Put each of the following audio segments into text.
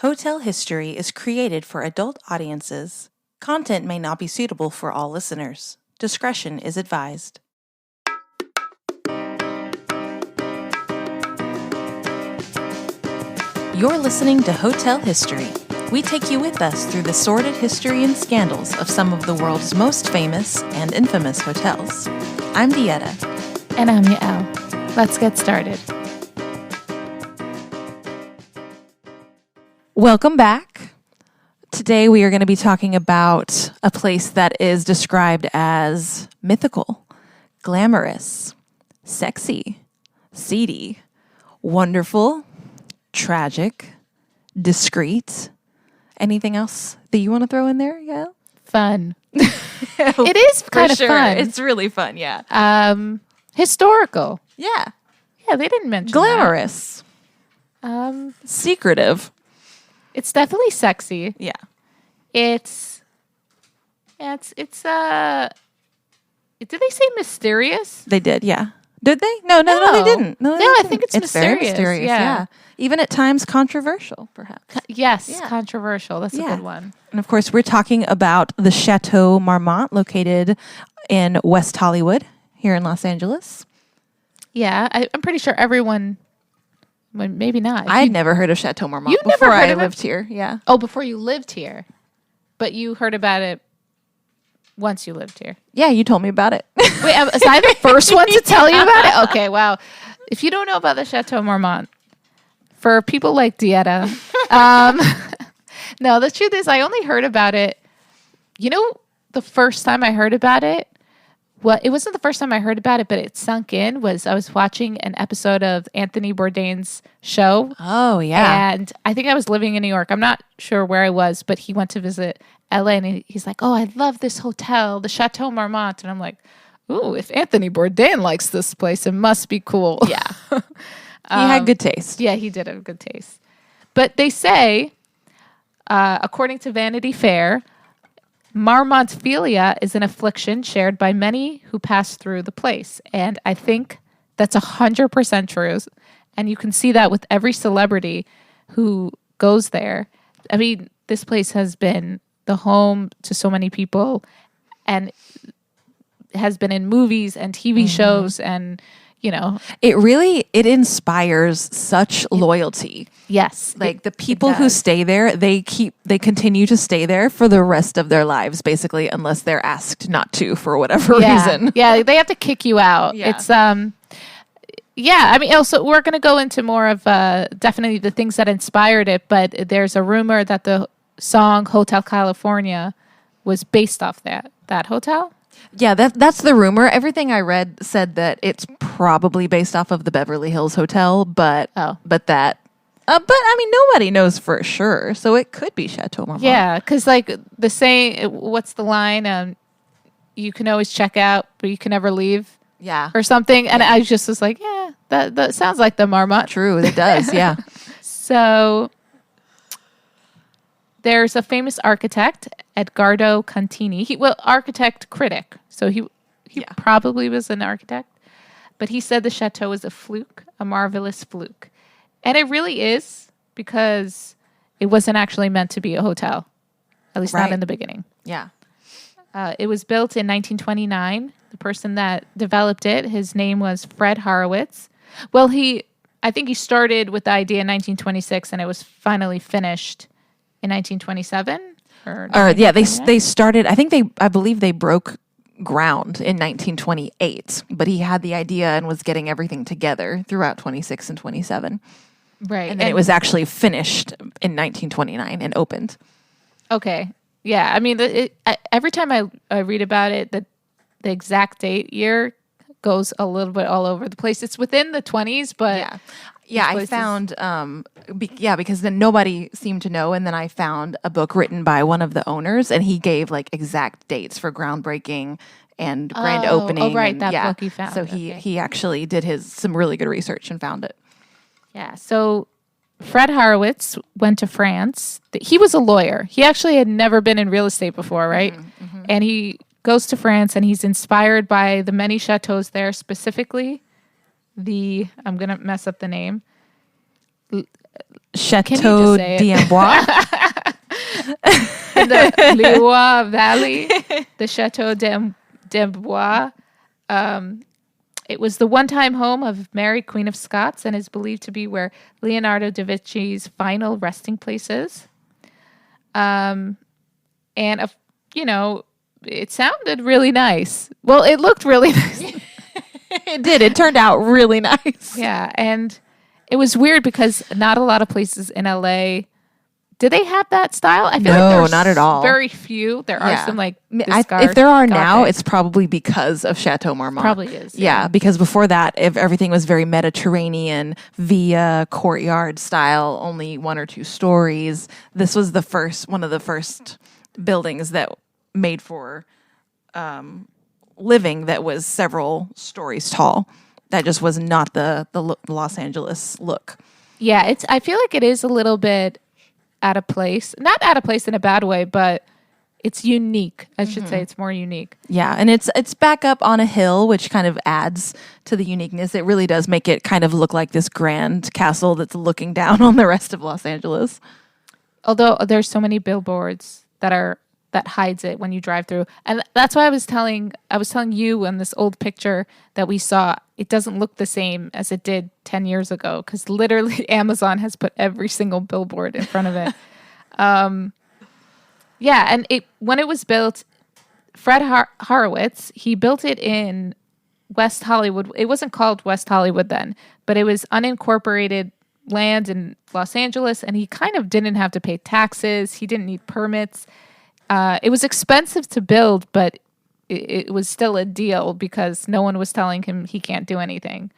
Hotel History is created for adult audiences. Content may not be suitable for all listeners. Discretion is advised. You're listening to Hotel History. We take you with us through the sordid history and scandals of some of the world's most famous and infamous hotels. I'm Dieta. And I'm Yael. Let's get started. Welcome back. Today we are going to be talking about a place that is described as mythical, glamorous, sexy, seedy, wonderful, tragic, discreet. Anything else that you want to throw in there, Yael? Fun. It is kind of fun. It's really fun, yeah. Historical. Yeah. Yeah, they didn't mention Glamorous. that. Secretive. It's definitely sexy. Yeah. Did they say mysterious? They did, yeah. Did they? No, they didn't. No, they I didn't. think it's very mysterious. mysterious, Yeah. Even at times controversial, perhaps. Yes, Yeah. controversial. That's a good one. And of course, we're talking about the Château Marmont located in West Hollywood here in Los Angeles. Yeah, I'm pretty sure everyone, well, maybe not. I had never heard of Château Marmont You never before heard I of it? lived here. Yeah. Oh, before you lived here. But you heard about it once you lived here. Yeah, you told me about it. Wait, was I the first one to tell you about it? Okay, wow. If you don't know about the Château Marmont, for people like Dieta, no, the truth is I only heard about it, the first time I heard about it, well, it wasn't the first time I heard about it, but it sunk in, was I was watching an episode of Anthony Bourdain's show. Oh, yeah. And I think I was living in New York. I'm not sure where I was, but he went to visit LA and he's like, oh, I love this hotel, the Château Marmont. And I'm like, ooh, if Anthony Bourdain likes this place, it must be coul. Yeah. He had good taste. Yeah, he did have good taste. But they say, according to Vanity Fair, Marmontphilia is an affliction shared by many who pass through the place. And I think that's 100% true. And you can see that with every celebrity who goes there. I mean, this place has been the home to so many people and has been in movies and TV shows and, It inspires such loyalty. Yes. Like the people who stay there, they continue to stay there for the rest of their lives, basically, unless they're asked not to for whatever reason. Yeah, they have to kick you out. Yeah. It's I mean, also we're going to go into more of definitely the things that inspired it, but there's a rumor that the song Hotel California was based off that hotel. Yeah, that's the rumor. Everything I read said that it's probably based off of the Beverly Hills Hotel, but I mean, nobody knows for sure, so it could be Château Marmont. Yeah, because like the saying, what's the line? You can always check out, but you can never leave. Yeah, or something. And I just was like, yeah, that sounds like the Marmont. True, it does. Yeah. So there's a famous architect, Edgardo Contini. Architect critic. So he probably was an architect. But he said the chateau is a fluke, a marvelous fluke. And it really is, because it wasn't actually meant to be a hotel, at least not in the beginning. Yeah. It was built in 1929. The person that developed it, his name was Fred Horowitz. Well, I think he started with the idea in 1926, and it was finally finished in 1927. They started. I believe they broke ground in 1928, but he had the idea and was getting everything together throughout 26 and 27. Right, and then it was actually finished in 1929 and opened. Okay, yeah. I mean, every time I read about it, the exact date year goes a little bit all over the place. It's within the 20s, but I found because then nobody seemed to know, and then I found a book written by one of the owners, and he gave like exact dates for groundbreaking and grand opening. Oh, right, that book you found. So he actually did some really good research and found it. Yeah. So Fred Horowitz went to France. He was a lawyer. He actually had never been in real estate before, right? Mm-hmm. And he goes to France, and he's inspired by the many chateaus there, specifically I'm going to mess up the name, Chateau say it? d'Amboise. In the Loire Valley, the Chateau d'Amboise. It was the one-time home of Mary, Queen of Scots, and is believed to be where Leonardo da Vinci's final resting place is. And, it sounded really nice. Well, it looked really nice. It did. It turned out really nice. Yeah, and it was weird because not a lot of places in LA, do they have that style? I feel like there's not at all. Very few. There are some if there are now, it's probably because of Château Marmont. Probably is. Yeah, because before that, if everything was very Mediterranean, via courtyard style, only 1 or 2 stories. This was one of the first buildings that made for living that was several stories tall. That just was not the Los Angeles look. Yeah, I feel like it is a little bit out of place. Not out of place in a bad way, but it's unique. I should say it's more unique. Yeah, and it's back up on a hill, which kind of adds to the uniqueness. It really does make it kind of look like this grand castle that's looking down on the rest of Los Angeles. Although there's so many billboards that hides it when you drive through. And that's why I was telling you in this old picture that we saw, it doesn't look the same as it did 10 years ago because literally Amazon has put every single billboard in front of it. And when it was built, Fred Horowitz, he built it in West Hollywood. It wasn't called West Hollywood then, but it was unincorporated land in Los Angeles, and he kind of didn't have to pay taxes. He didn't need permits. It was expensive to build, but it was still a deal because no one was telling him he can't do anything.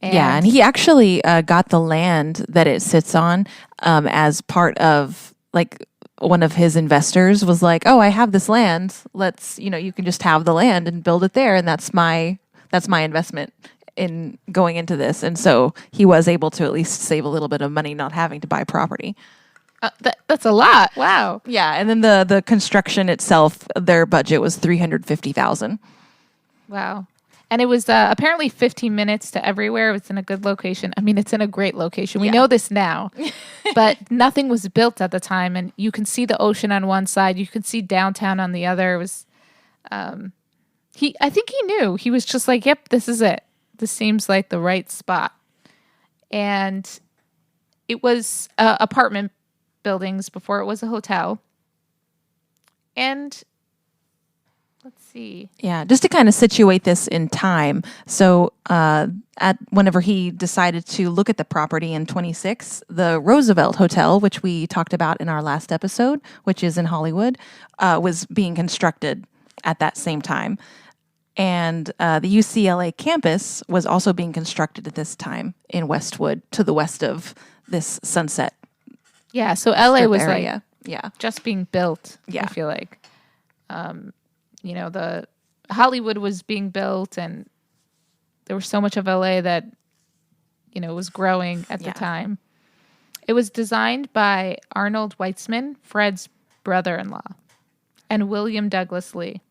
And he actually got the land that it sits on as part of, like, one of his investors was like, oh, I have this land. Let's, you can just have the land and build it there. And that's my investment in going into this. And so he was able to at least save a little bit of money not having to buy property. That's a lot. Wow. Yeah, and then the construction itself, their budget was $350,000. Wow. And it was apparently 15 minutes to everywhere. It was in a good location. I mean, it's in a great location. We know this now, but nothing was built at the time. And you can see the ocean on one side. You can see downtown on the other. It was, I think he knew. He was just like, yep, this is it. This seems like the right spot. And it was apartment buildings before it was a hotel. And let's see. Yeah, just to kind of situate this in time. So whenever he decided to look at the property in 26, the Roosevelt Hotel, which we talked about in our last episode, which is in Hollywood, was being constructed at that same time. And the UCLA campus was also being constructed at this time in Westwood to the west of this Sunset. Yeah, so LA was area. just being built, Yeah. I feel like. The Hollywood was being built and there was so much of LA that, was growing at the time. It was designed by Arnold Weitzman, Fred's brother-in-law, and William Douglas Lee.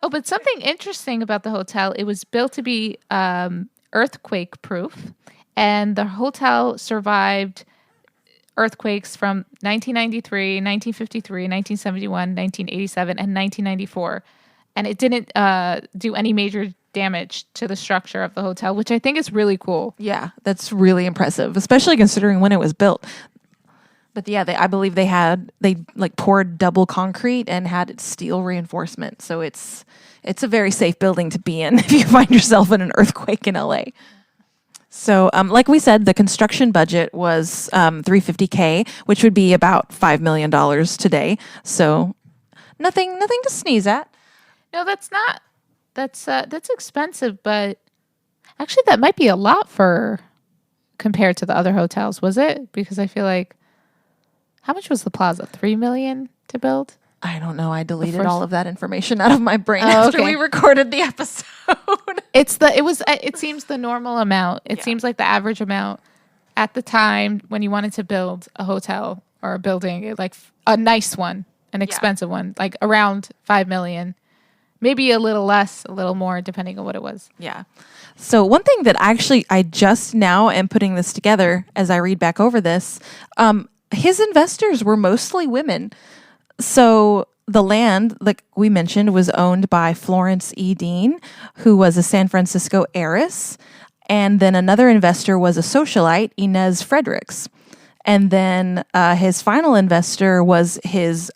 Oh, but something interesting about the hotel, it was built to be earthquake-proof, and the hotel survived earthquakes from 1993, 1953, 1971, 1987, and 1994. And it didn't do any major damage to the structure of the hotel, which I think is really cool. Yeah, that's really impressive, especially considering when it was built. But yeah, I believe they poured double concrete and had steel reinforcement. So it's a very safe building to be in if you find yourself in an earthquake in LA. So, like we said, the construction budget was $350K, which would be about $5 million today. So, nothing to sneeze at. No, that's not. That's expensive, but actually, that might be a lot compared to the other hotels. Was it? Because I feel like, how much was the Plaza? $3 million to build? I don't know. I deleted all of that information out of my brain after we recorded the episode. It seems the normal amount. It seems like the average amount at the time when you wanted to build a hotel or a building, like a nice one, an expensive one, like around $5 million. maybe a little less, a little more, depending on what it was. Yeah. So one thing that I just now am putting this together as I read back over this, his investors were mostly women. So the land, like we mentioned, was owned by Florence E. Dean, who was a San Francisco heiress. And then another investor was a socialite, Inez Fredericks. And then his final investor was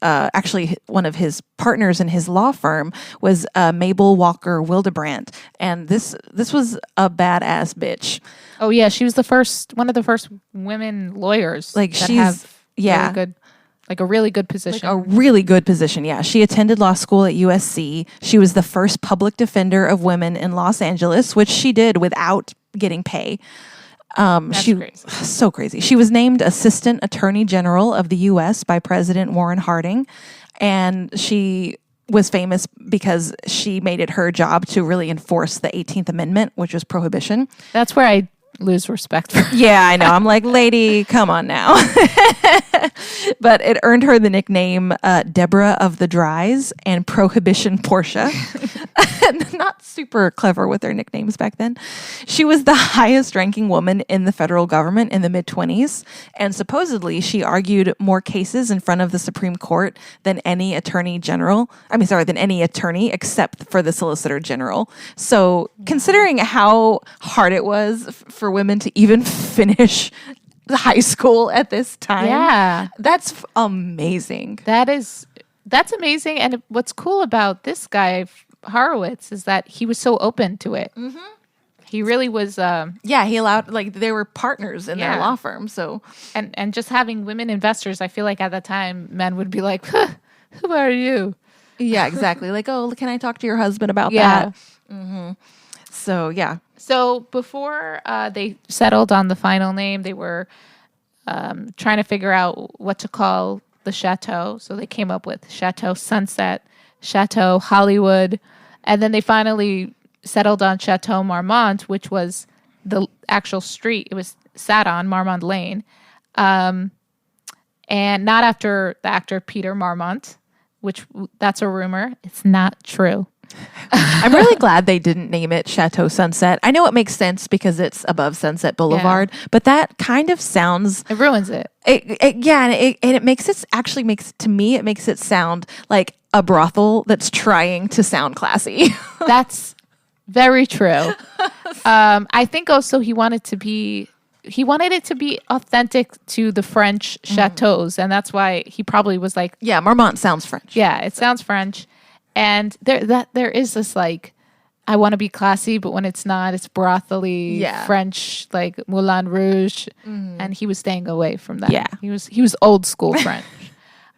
actually one of his partners in his law firm was Mabel Walker Wildebrandt. And this was a badass bitch. Oh yeah, she was one of the first women lawyers. Like that she's have yeah. really good, like a really good position. Like a really good position, yeah. She attended law school at USC. She was the first public defender of women in Los Angeles, which she did without getting pay. That's crazy. So crazy. She was named Assistant Attorney General of the U.S. by President Warren Harding, and she was famous because she made it her job to really enforce the 18th Amendment, which was prohibition. That's where I lose respect for. Yeah, I know. I'm like, lady, come on now. But it earned her the nickname Deborah of the Dries and Prohibition Portia. Not super clever with their nicknames back then. She was the highest ranking woman in the federal government in the mid-20s. And supposedly she argued more cases in front of the Supreme Court than any attorney except for the Solicitor General. So considering how hard it was for women to even finish high school at this time. Yeah. That's amazing. That's amazing. And what's cool about this guy, Horowitz, is that he was so open to it. Mm-hmm. He really was. He allowed, like, they were partners in their law firm. So, and just having women investors, I feel like at that time, men would be like, huh, who are you? Yeah, exactly. Like, oh, can I talk to your husband about that? Mm-hmm. So, yeah. So before they settled on the final name, they were trying to figure out what to call the chateau. So they came up with Chateau Sunset, Chateau Hollywood, and then they finally settled on Château Marmont, which was the actual street it was sat on, Marmont Lane, and not after the actor Peter Marmont, which that's a rumor. It's not true. I'm really glad they didn't name it Chateau Sunset. I know it makes sense because it's above Sunset Boulevard, but that kind of sounds... It ruins it. It makes it sound like a brothel that's trying to sound classy. That's very true. I think also he wanted it to be authentic to the French chateaus, and that's why he probably was like... Yeah, Marmont sounds French. Yeah, it sounds French. And there is this, like, I want to be classy, but when it's not, it's brothely French, like Moulin Rouge. And he was staying away from that. Yeah. He was old school French.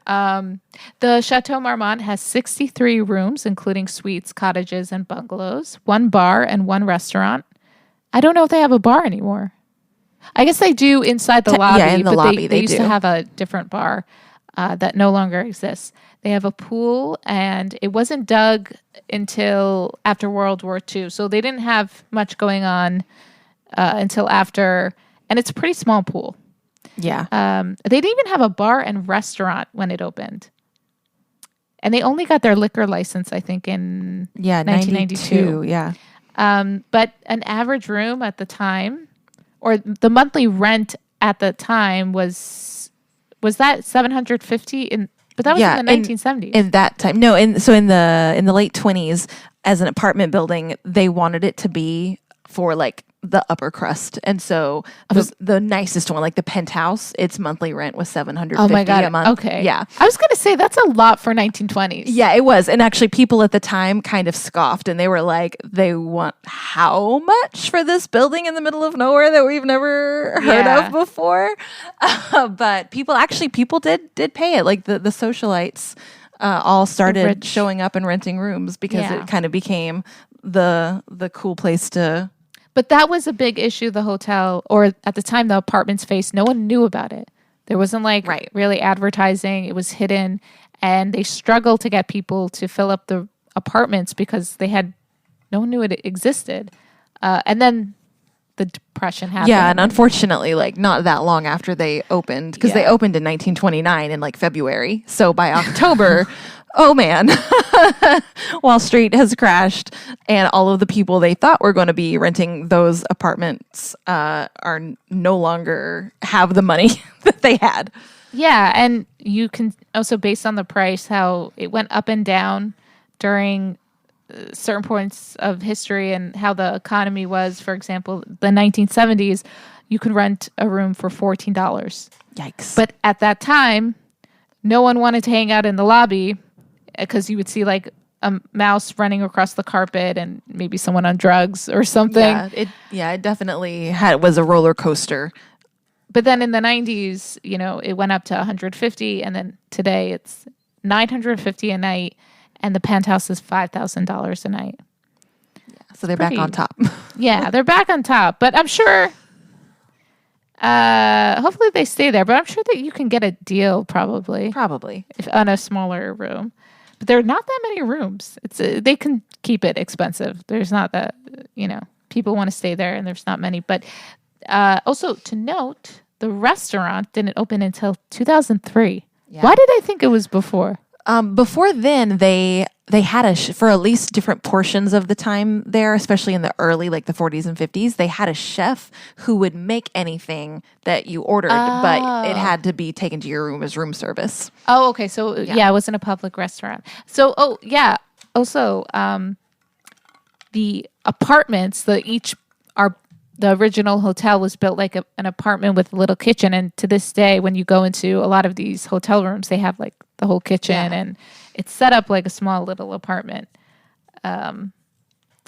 The Chateau Marmont has 63 rooms, including suites, cottages, and bungalows, 1 bar and 1 restaurant. I don't know if they have a bar anymore. I guess they do inside the lobby. Yeah, in the lobby they used do. to have a different bar that no longer exists. They have a pool, and it wasn't dug until after World War II. So they didn't have much going on until after, and it's a pretty small pool. Yeah. They didn't even have a bar and restaurant when it opened. And they only got their liquor license, I think, in 1992. 92, yeah. But an average room at the time, or the monthly rent at the time was that $750 but that was in the 1970s. In that time. No, in the late 20s, as an apartment building, they wanted it to be for like the upper crust. And so the nicest one, like the penthouse, its monthly rent was $750 a month. Okay. Yeah. I was going to say that's a lot for 1920s. Yeah, it was. And actually people at the time kind of scoffed, and they were like, they want how much for this building in the middle of nowhere that we've never heard of before? But people did pay it. Like the socialites all started showing up and renting rooms because it kind of became the cool place to... But that was a big issue the hotel, or at the time the apartments faced. No one knew about it. There wasn't really advertising. It was hidden, and they struggled to get people to fill up the apartments because no one knew it existed. And then the Depression happened. Yeah, and unfortunately, like not that long after they opened, because they opened in 1929 in like February. So by October oh man, Wall Street has crashed, and all of the people they thought were going to be renting those apartments are no longer have the money that they had. Yeah, and you can also, based on the price, how it went up and down during certain points of history and how the economy was. For example, the 1970s, you could rent a room for $14. Yikes. But at that time, no one wanted to hang out in the lobby because you would see like a mouse running across the carpet and maybe someone on drugs or something. It definitely was a roller coaster. But then in the 90s, it went up to 150, and then today it's $950 a night, and the penthouse is $5,000 a night. Yeah, so they're back on top. Yeah, they're back on top. But I'm sure, hopefully they stay there. But I'm sure that you can get a deal probably if on a smaller room. But there are not that many rooms. They can keep it expensive. There's not that, people want to stay there, and there's not many. But also to note, the restaurant didn't open until 2003. Yeah. Why did I think it was before? Before then, they had for at least different portions of the time there, especially in the early, like the 40s and 50s, they had a chef who would make anything that you ordered, but it had to be taken to your room as room service. Oh, okay. So yeah, it wasn't a public restaurant. So, also, the apartments, the original hotel was built like an apartment with a little kitchen. And to this day, when you go into a lot of these hotel rooms, they have like the whole kitchen and it's set up like a small little apartment. So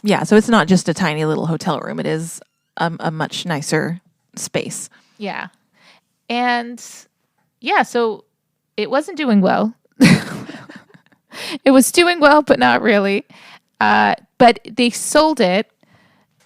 it's not just a tiny little hotel room. It is a much nicer space. Yeah. And so it wasn't doing well. It was doing well, but not really. But they sold it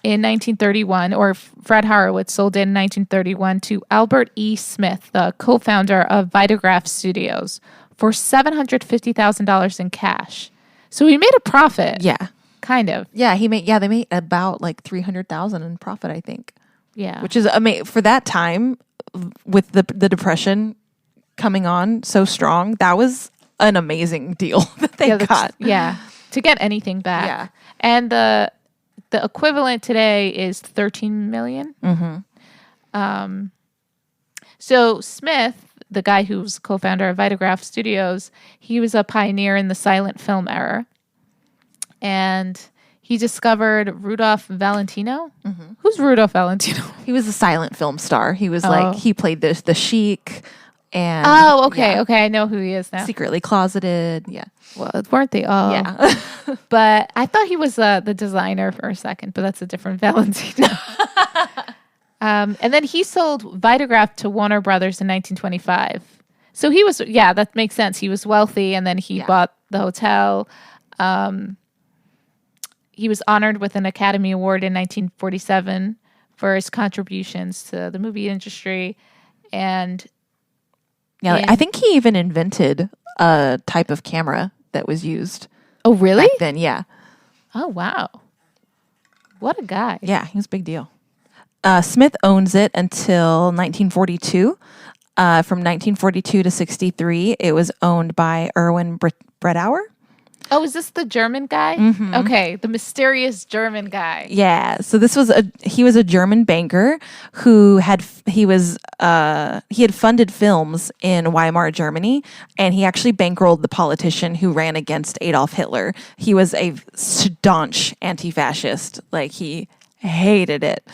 in 1931, or Fred Horowitz sold it in 1931 to Albert E. Smith, the co-founder of Vitagraph Studios, for $750,000 in cash. So he made a profit. Yeah. Kind of. Yeah, they made about like $300,000 in profit, I think. Yeah. Which is amazing for that time with the Depression coming on so strong. That was an amazing deal that they got. Yeah. To get anything back. Yeah. And the equivalent today is $13 million. Mm-hmm. So Smith, the guy who's co-founder of Vitagraph Studios, he was a pioneer in the silent film era. And he discovered Rudolph Valentino. Mm-hmm. Who's Rudolph Valentino? He was a silent film star. He was he played the Sheik. And okay. I know who he is now. Secretly Closeted. Yeah. Well, weren't they all? Yeah. But I thought he was the designer for a second, but that's a different Valentino. And then he sold Vitagraph to Warner Brothers in 1925. So he was, that makes sense. He was wealthy, and then he bought the hotel. He was honored with an Academy Award in 1947 for his contributions to the movie industry. And I think he even invented a type of camera that was used. Oh, really? Back then, yeah. Oh, wow. What a guy. Yeah, he was a big deal. Smith owns it until 1942. From 1942 to 63, it was owned by Erwin Bredauer. Oh, is this the German guy? Mm-hmm. Okay, the mysterious German guy. Yeah, so he was a German banker who had funded films in Weimar, Germany, and he actually bankrolled the politician who ran against Adolf Hitler. He was a staunch anti-fascist, like he hated it.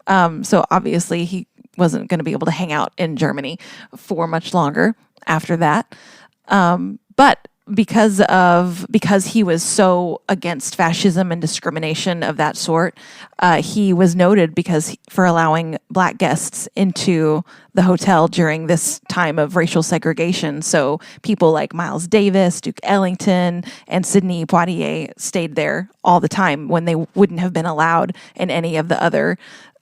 So obviously he wasn't going to be able to hang out in Germany for much longer after that. But because he was so against fascism and discrimination of that sort, he was noted for allowing black guests into the hotel during this time of racial segregation. So people like Miles Davis, Duke Ellington, and Sidney Poitier stayed there all the time when they wouldn't have been allowed in any of the other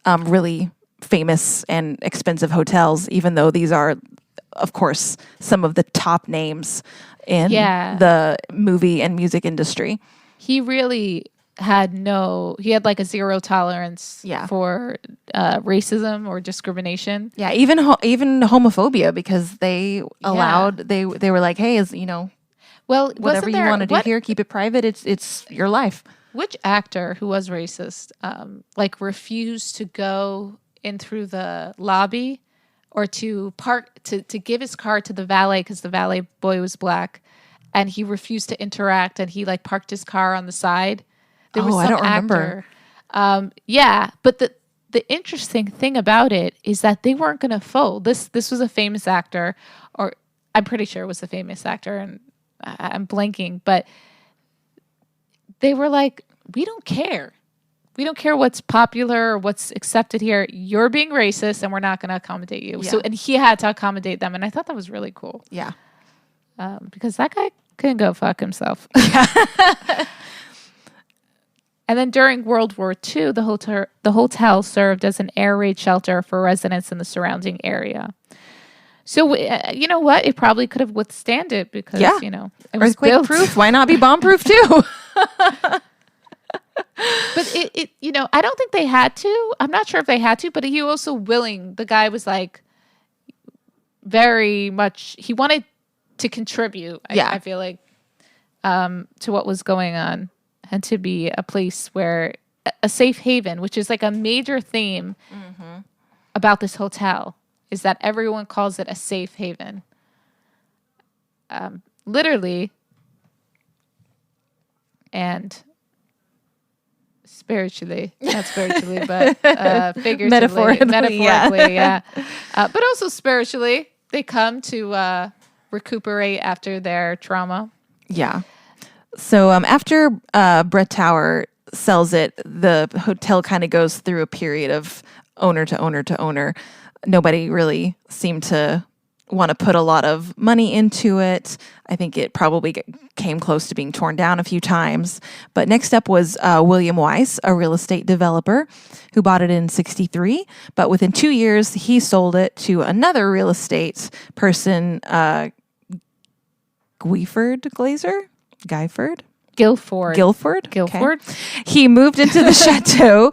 really famous and expensive hotels, even though these are, of course, some of the top names in the movie and music industry. He really had like a zero tolerance for racism or discrimination. Yeah, even homophobia, because they allowed, they were like, hey, Well, whatever you want to do here, keep it private. It's your life. Which actor who was racist, like refused to go in through the lobby or to park to give his car to the valet because the valet boy was black, and he refused to interact, and he like parked his car on the side. There was some I don't remember. Yeah, but the interesting thing about it is that they weren't going to fold. This was a famous actor, or I'm pretty sure it was a famous actor, and I'm blanking, but they were like, we don't care. We don't care what's popular or what's accepted here. You're being racist and we're not going to accommodate you. Yeah. So, and he had to accommodate them. And I thought that was really cool. Yeah. Because that guy couldn't go fuck himself. And then during World War II, the hotel served as an air raid shelter for residents in the surrounding area. So, you know what? It probably could have withstood it because, you know, it was earthquake proof. Why not be bomb proof too? But it, you know, I don't think they had to. I'm not sure if they had to, but he was also willing. The guy was like very much, he wanted to contribute, I feel like, to what was going on and to be a place where a safe haven, which is like a major theme about this hotel, is that everyone calls it a safe haven. Literally and spiritually, not spiritually, but figuratively, metaphorically, yeah. But also spiritually, they come to recuperate after their trauma. Yeah. So after Brett Tower sells it, the hotel kind of goes through a period of owner to owner to owner. Nobody really seemed to want to put a lot of money into it. I think it probably came close to being torn down a few times. But next up was William Weiss, a real estate developer who bought it in 1963. But within 2 years, he sold it to another real estate person, Guilford. Okay. He moved into the chateau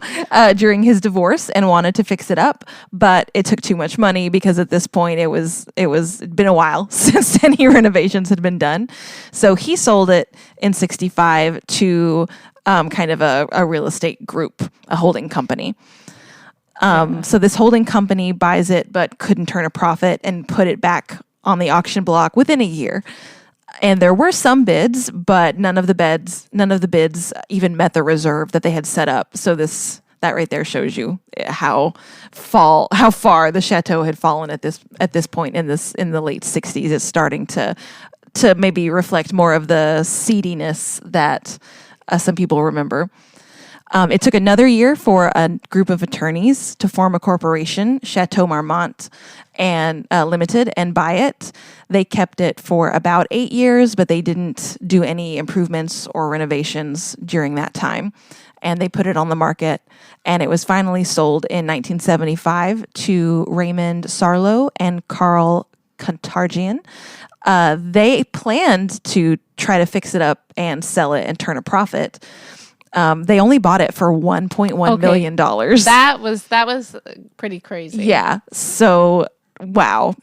during his divorce and wanted to fix it up, but it took too much money because at this point it'd been a while since any renovations had been done. So he sold it in 1965 to kind of a real estate group, a holding company. So this holding company buys it, but couldn't turn a profit and put it back on the auction block within a year. And there were some bids, but none of the bids even met the reserve that they had set up. So that right there shows you how far the chateau had fallen at this point in the late 60s. It's starting to maybe reflect more of the seediness that some people remember. It took another year for a group of attorneys to form a corporation, Château Marmont and Limited, and buy it. They kept it for about 8 years, but they didn't do any improvements or renovations during that time. And they put it on the market, and it was finally sold in 1975 to Raymond Sarlo and Carl Contargian. They planned to try to fix it up and sell it and turn a profit. They only bought it for $1.1 million. That was pretty crazy. Yeah. So, wow.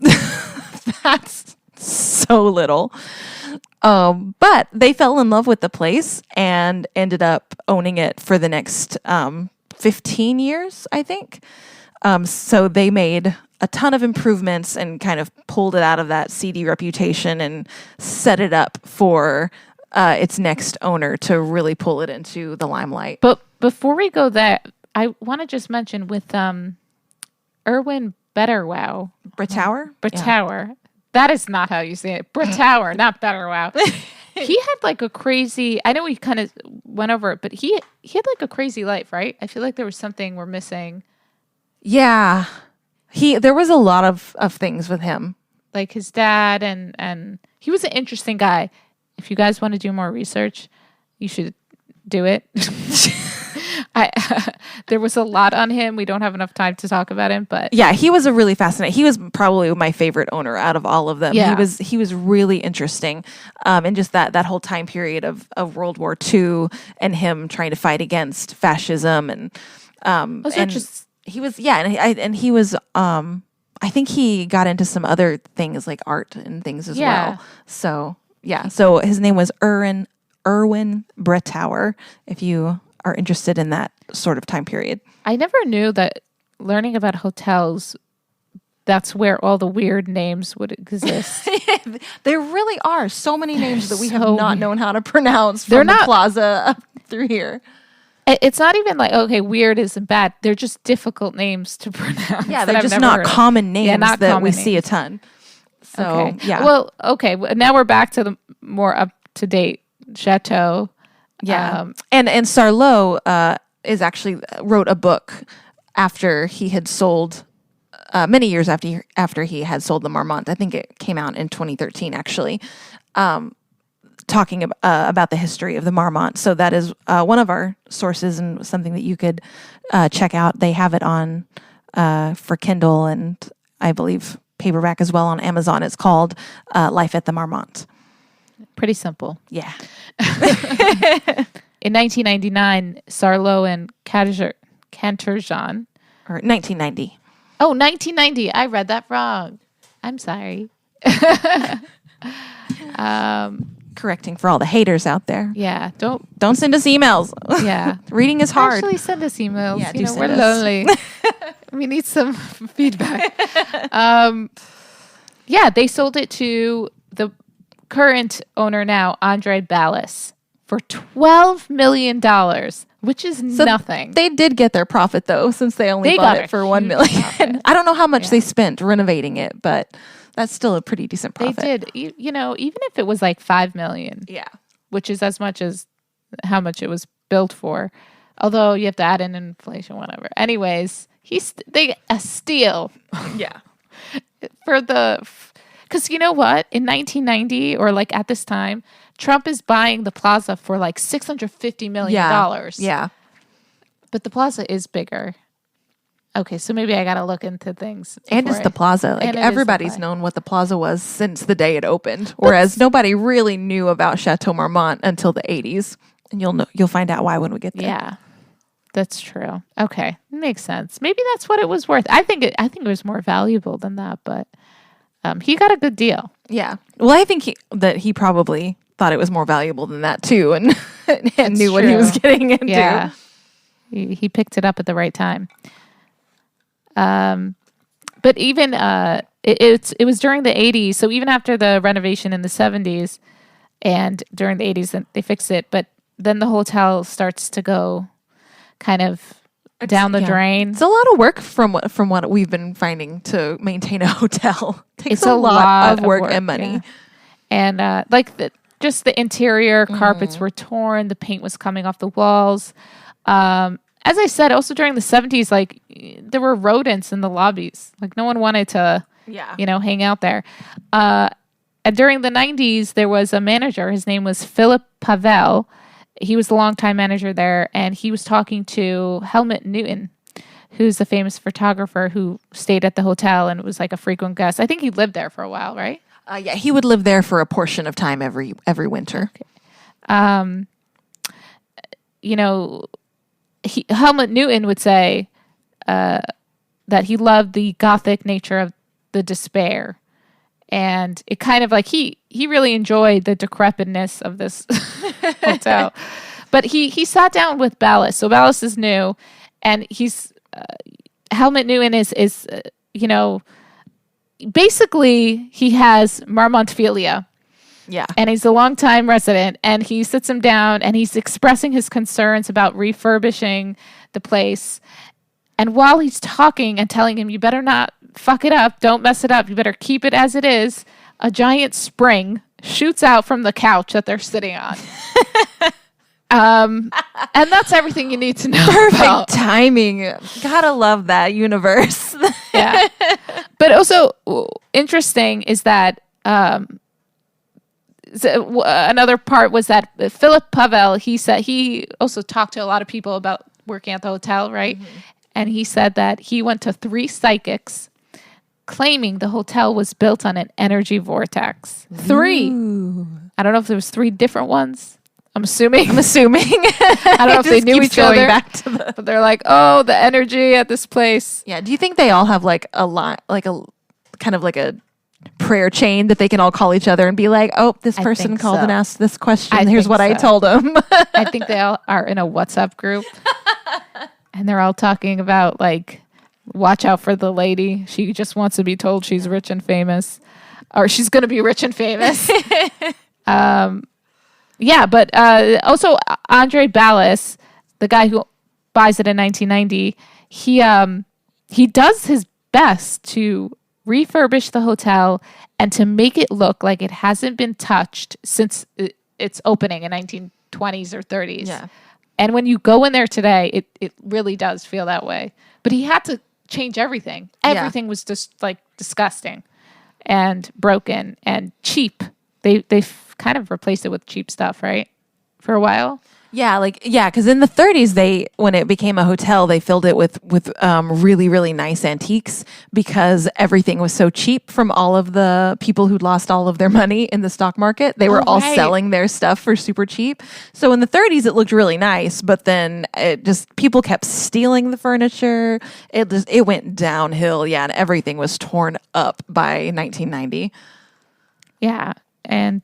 That's so little. But they fell in love with the place and ended up owning it for the next 15 years, I think. So they made a ton of improvements and kind of pulled it out of that seedy reputation and set it up for its next owner to really pull it into the limelight. But before we go there, I want to just mention with Erwin Betterwow. Brittauer? Yeah. That is not how you say it. Brittauer, not Betterwow. He had like a crazy, I know we kind of went over it, but he had like a crazy life, right? I feel like there was something we're missing. Yeah. There was a lot of things with him. Like his dad and he was an interesting guy. If you guys want to do more research, you should do it. There was a lot on him. We don't have enough time to talk about him, but yeah, he was a really fascinating. He was probably my favorite owner out of all of them. Yeah. He was really interesting, and just that whole time period of World War II and him trying to fight against fascism and he was he was I think he got into some other things like art and things as well. So Yeah. So his name was Erwin Brettauer, if you are interested in that sort of time period. I never knew that learning about hotels, that's where all the weird names would exist. There really are so many names that we have so not weird. known how to pronounce from They're the not- plaza up through here. It's not even like, okay, weird isn't bad. They're just difficult names to pronounce. Yeah, that they're I've just never not heard of. common names not that common we see a names. ton. So, Okay. yeah. Well, okay. Now we're back to the more up-to-date Chateau. Yeah. And Sarlo is actually wrote a book after he had sold many years after he had sold the Marmont. I think it came out in 2013 actually. Talking about the history of the Marmont. So that is one of our sources and something that you could check out. They have it on for Kindle and I believe paperback as well on Amazon. It's called Life at the Marmont. Pretty simple. Yeah. In 1999, Sarlo and Canterjean. Or 1990. Oh, 1990. I read that wrong. I'm sorry. Correcting for all the haters out there. Yeah. Don't send us emails. Yeah. Reading is hard. Actually, send us emails. Yeah, you know, we're send us. lonely. We need some feedback. Yeah, they sold it to the current owner now, Andre Ballas, for $12 million, which is nothing. They did get their profit though, since they only bought it for $1 million. I don't know how much they spent renovating it, but that's still a pretty decent profit. They did. You know, even if it was like $5 million, Yeah. which is as much as how much it was built for, although you have to add in inflation, whatever. Anyways, they a steal. Yeah. For because you know what, in 1990 or like at this time, Trump is buying the plaza for like $650 million. Yeah. But the plaza is bigger. Okay, so maybe I got to look into things. And it's the plaza. Like and it is the everybody's plaza. known what the plaza was since the day it opened. Whereas nobody really knew about Château Marmont until the 80s. And you'll find out why when we get there. Yeah. That's true. Okay, makes sense. Maybe that's what it was worth. I think it was more valuable than that, but he got a good deal. Yeah. Well, I think he probably thought it was more valuable than that too, and knew what he was getting into. Yeah, he picked it up at the right time. But even it was during the 80s, so even after the renovation in the 70s, and during the 80s, then they fixed it. But then the hotel starts to go kind of down the drain. It's a lot of work from what we've been finding to maintain a hotel. Takes It's a lot of work and money. yeah. And like just the interior carpets were torn, the paint was coming off the walls. As I said, also during the 70s, like there were rodents in the lobbies. Like no one wanted to, hang out there. And during the 90s, there was a manager. His name was Philip Pavel. He was the longtime manager there, and he was talking to Helmut Newton, who's a famous photographer who stayed at the hotel and was like a frequent guest. I think he lived there for a while, right? Yeah, he would live there for a portion of time every winter. Okay. Helmut Newton would say that he loved the Gothic nature of the despair. And it kind of like he really enjoyed the decrepitness of this hotel. But he sat down with Ballas. So Ballas is new, and he's Helmut Newton is basically he has Marmontphilia. Yeah. And he's a longtime resident, and he sits him down and he's expressing his concerns about refurbishing the place. And while he's talking and telling him, you better not fuck it up, don't mess it up, you better keep it as it is, a giant spring shoots out from the couch that they're sitting on. And that's everything you need to know. Perfect timing. Gotta love that universe. Yeah. But also interesting is that another part was that Philip Pavel, he said he also talked to a lot of people about working at the hotel, right? Mm-hmm. And he said that he went to 3 psychics claiming the hotel was built on an energy vortex. 3. Ooh. I don't know if there was 3 different ones. I'm assuming. I don't know if they knew each other. Back to but they're like, oh, the energy at this place. Yeah. Do you think they all have like a lot, like a kind of like a prayer chain that they can all call each other and be like, oh, this I person think called so. and asked this question. I Here's think what I so. told them. I think they all are in a WhatsApp group. And they're all talking about, like, watch out for the lady. She just wants to be told she's rich and famous. Or she's going to be rich and famous. Yeah, but also Andre Ballas, the guy who buys it in 1990, he does his best to refurbish the hotel and to make it look like it hasn't been touched since its opening in 1920s or 30s. Yeah. And when you go in there today, it really does feel that way. But he had to change everything. Everything was just like disgusting and broken and cheap. They kind of replaced it with cheap stuff, right? For a while. Yeah, because in the 30s, when it became a hotel, they filled it with really, really nice antiques because everything was so cheap from all of the people who'd lost all of their money in the stock market. They were all selling their stuff for super cheap. So in the 30s, it looked really nice, but then people kept stealing the furniture. It went downhill, and everything was torn up by 1990. Yeah, and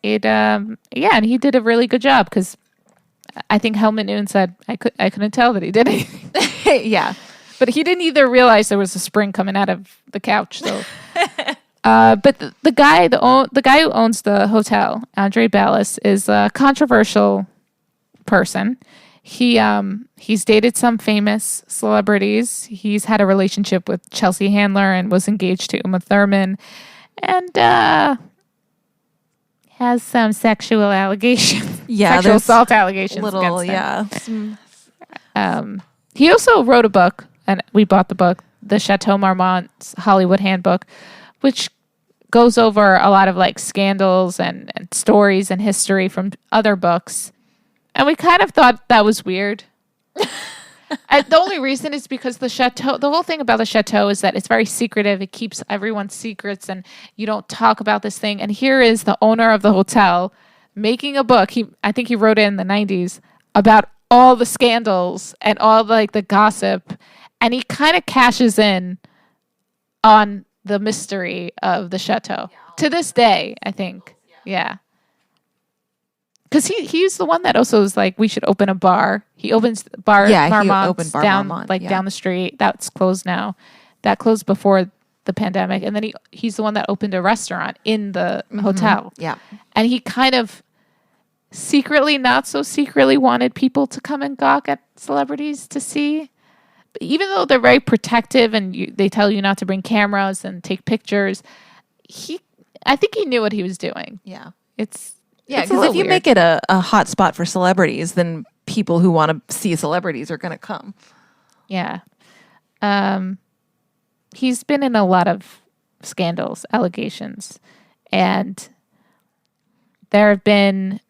and he did a really good job because I think Helmut Newton said I couldn't tell that he did anything. Yeah, but he didn't either realize there was a spring coming out of the couch. So, but the guy who owns the hotel, Andre Ballas, is a controversial person. He's dated some famous celebrities. He's had a relationship with Chelsea Handler and was engaged to Uma Thurman, and has some sexual allegations. Yeah, sexual assault allegations against him. He also wrote a book, and we bought the book, the Château Marmont Hollywood Handbook, which goes over a lot of like scandals and stories and history from other books. And we kind of thought that was weird. The only reason is because the whole thing about the chateau is that it's very secretive. It keeps everyone's secrets and you don't talk about this thing. And here is the owner of the hotel making a book. I think he wrote it in the 90s about all the scandals and all like the gossip. And he kind of cashes in on the mystery of the chateau to this day, I think. Yeah. Because he's the one that also is like, we should open a bar. He opens Bar Marmont he opened Bar down Marmont, down the street. That's closed now. That closed before the pandemic. And then he's the one that opened a restaurant in the hotel. Yeah. And he kind of secretly, not so secretly, wanted people to come and gawk at celebrities to see. Even though they're very protective and they tell you not to bring cameras and take pictures, I think he knew what he was doing. Yeah. Yeah, because if you make it a hot spot for celebrities, then people who want to see celebrities are going to come. Yeah. He's been in a lot of scandals, allegations, and there have been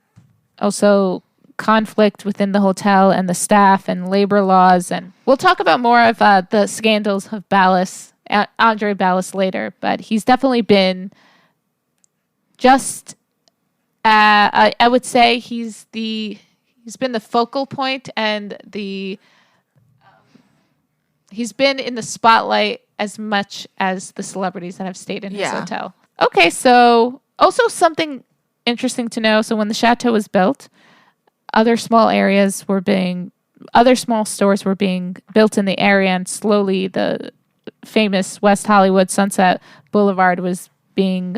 also conflict within the hotel and the staff and labor laws. And we'll talk about more of the scandals of Ballas, Andre Ballas later, but he's definitely been just... I would say he's been the focal point and he's been in the spotlight as much as the celebrities that have stayed in his hotel. Okay, so also something interesting to know. So when the chateau was built, other small stores were being built in the area, and slowly the famous West Hollywood Sunset Boulevard was being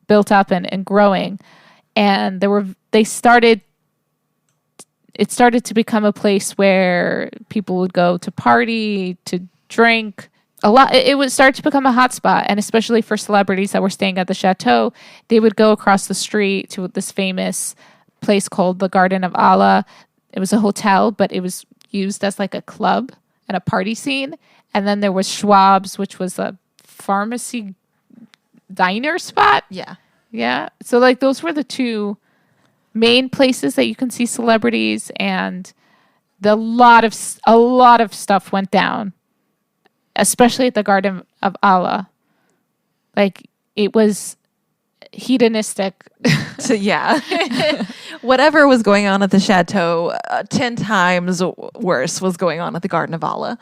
built up and growing, and it started to become a place where people would go to party, to drink a lot. It would start to become a hotspot, and especially for celebrities that were staying at the chateau, they would go across the street to this famous place called the Garden of Allah. It was a hotel, but it was used as like a club and a party scene. And then there was Schwab's, which was a pharmacy diner spot. Yeah. So like those were the two main places that you can see celebrities, and a lot of stuff went down, especially at the Garden of Allah. Like it was hedonistic. So yeah. Whatever was going on at the chateau, 10 times worse was going on at the Garden of Allah.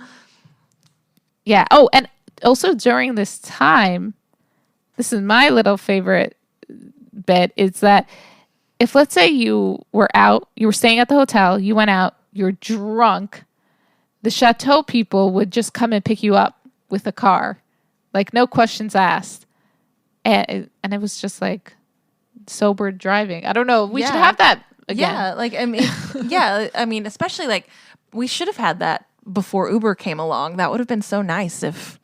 Yeah. Oh, and also during this time, this is my little favorite bit, is that if, let's say, you were staying at the hotel, you went out, you're drunk, the Chateau people would just come and pick you up with a car, like no questions asked. And it was just like sober driving. I don't know. We should have that again. I mean, especially like we should have had that before Uber came along. That would have been so nice if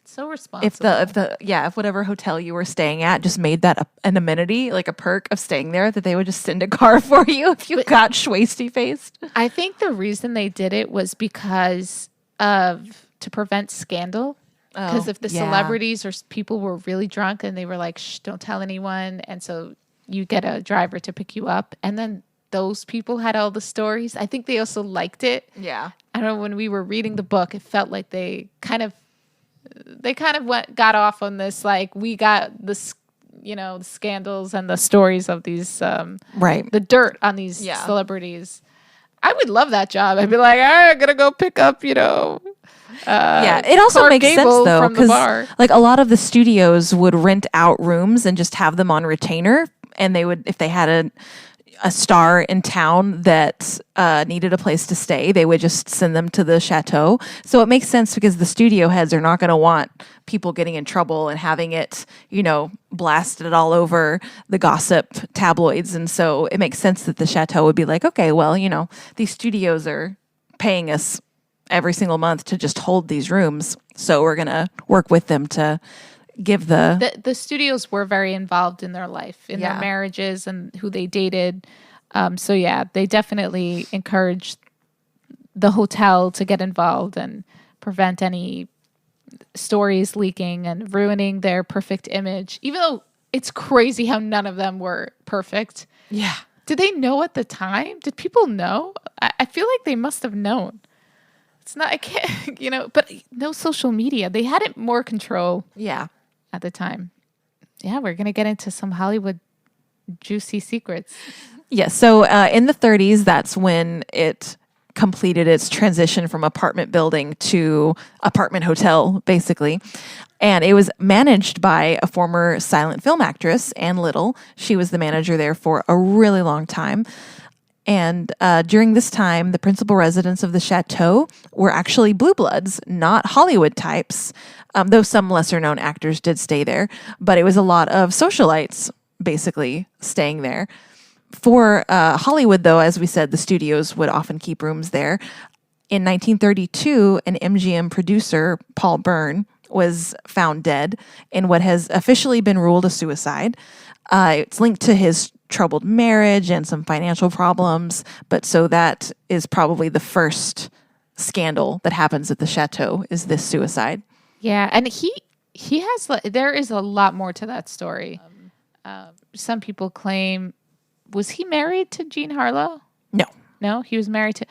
so responsible. If whatever hotel you were staying at just made that an amenity, like a perk of staying there, that they would just send a car for you if you got schwasty faced. I think the reason they did it was because to prevent scandal. Because if the celebrities or people were really drunk and they were like, shh, don't tell anyone. And so you get a driver to pick you up. And then those people had all the stories. I think they also liked it. Yeah. I don't know, when we were reading the book, it felt like they kind of got off on this, like, we got this, the scandals and the stories of these, the dirt on these celebrities. I would love that job. I'd be like, all right, I'm going to go pick up, it also makes sense though, because like a lot of the studios would rent out rooms and just have them on retainer, and they would, if they had a star in town that needed a place to stay, they would just send them to the Chateau. So it makes sense because the studio heads are not going to want people getting in trouble and having it, blasted all over the gossip tabloids. And so it makes sense that the Chateau would be like, okay, well, these studios are paying us every single month to just hold these rooms. So we're going to work with them to give the studios were very involved in their life, in their marriages and who they dated. They definitely encouraged the hotel to get involved and prevent any stories leaking and ruining their perfect image. Even though it's crazy how none of them were perfect. Yeah. Did they know at the time? Did people know? I feel like they must have known. It's not, I can't, but no social media. They had it more control. Yeah. At the time. Yeah, we're going to get into some Hollywood juicy secrets. Yeah, so in the 30s, that's when it completed its transition from apartment building to apartment hotel, basically. And it was managed by a former silent film actress, Anne Little. She was the manager there for a really long time. And during this time, the principal residents of the Chateau were actually blue bloods, not Hollywood types, though some lesser-known actors did stay there. But it was a lot of socialites, basically, staying there. For Hollywood, though, as we said, the studios would often keep rooms there. In 1932, an MGM producer, Paul Byrne, was found dead in what has officially been ruled a suicide. It's linked to his troubled marriage and some financial problems, but so that is probably the first scandal that happens at the Chateau, is this suicide. Yeah, and he has, there is a lot more to that story. Some people claim, was he married to Jean Harlow? No, he was married to,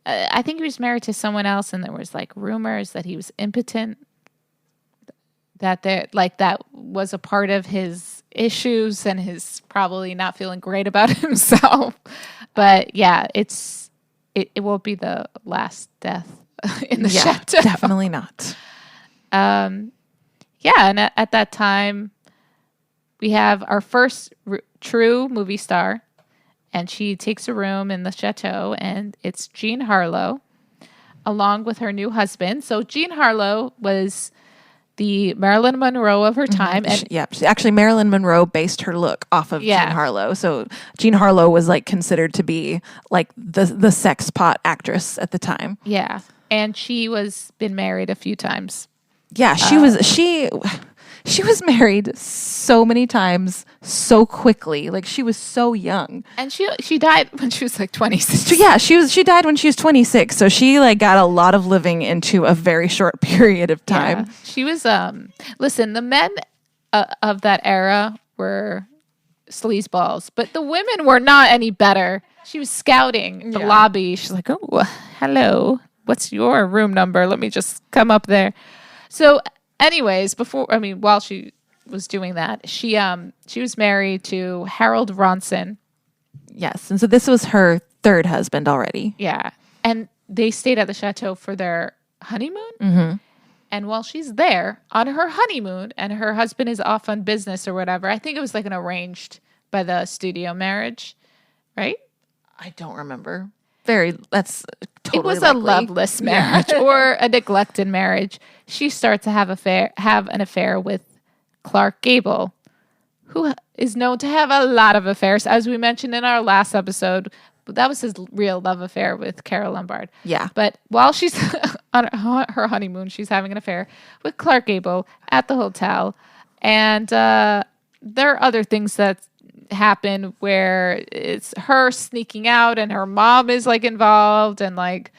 I think he was married to someone else, and there was rumors that he was impotent, that that was a part of his issues and his probably not feeling great about himself. But yeah, it won't be the last death in the Chateau. Definitely not. And at that time, we have our first true movie star, and she takes a room in the Chateau, and it's Jean Harlow, along with her new husband. So Jean Harlow was the Marilyn Monroe of her time. Mm-hmm. And actually Marilyn Monroe based her look off of Jean Harlow. So Jean Harlow was considered to be the sex pot actress at the time. Yeah. And she was been married a few times. Yeah, she was married so many times so quickly. She was so young. And she died when she was 26. Yeah, she died when she was 26. So she got a lot of living into a very short period of time. Yeah. She was listen, the men of that era were sleazeballs, but the women were not any better. She was scouting the lobby. She's like, "Oh, hello. What's your room number? Let me just come up there." So anyways, while she was doing that, she was married to Harold Ronson. Yes, and so this was her third husband already. Yeah, and they stayed at the Chateau for their honeymoon. Mm-hmm. And while she's there on her honeymoon and her husband is off on business or whatever, I think it was like an arranged by the studio marriage, right? I don't remember. That's totally It was likely. a loveless marriage or a neglected marriage. She starts to have an affair with Clark Gable, who is known to have a lot of affairs. As we mentioned in our last episode, that was his real love affair with Carol Lombard. Yeah. But while she's on her honeymoon, she's having an affair with Clark Gable at the hotel. And there are other things that happen where it's her sneaking out and her mom is like involved and like...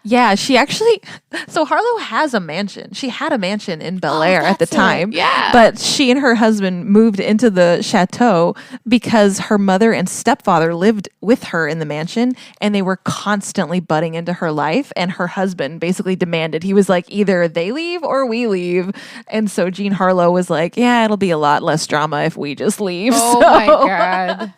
Yeah, she actually... So Harlow has a mansion. She had a mansion in Bel Air at the time. Yeah. But she and her husband moved into the chateau because her mother and stepfather lived with her in the mansion, and they were constantly butting into her life. And her husband basically demanded, he was like, either they leave or we leave. And so Jean Harlow was like, yeah, it'll be a lot less drama if we just leave. Oh, so. my God.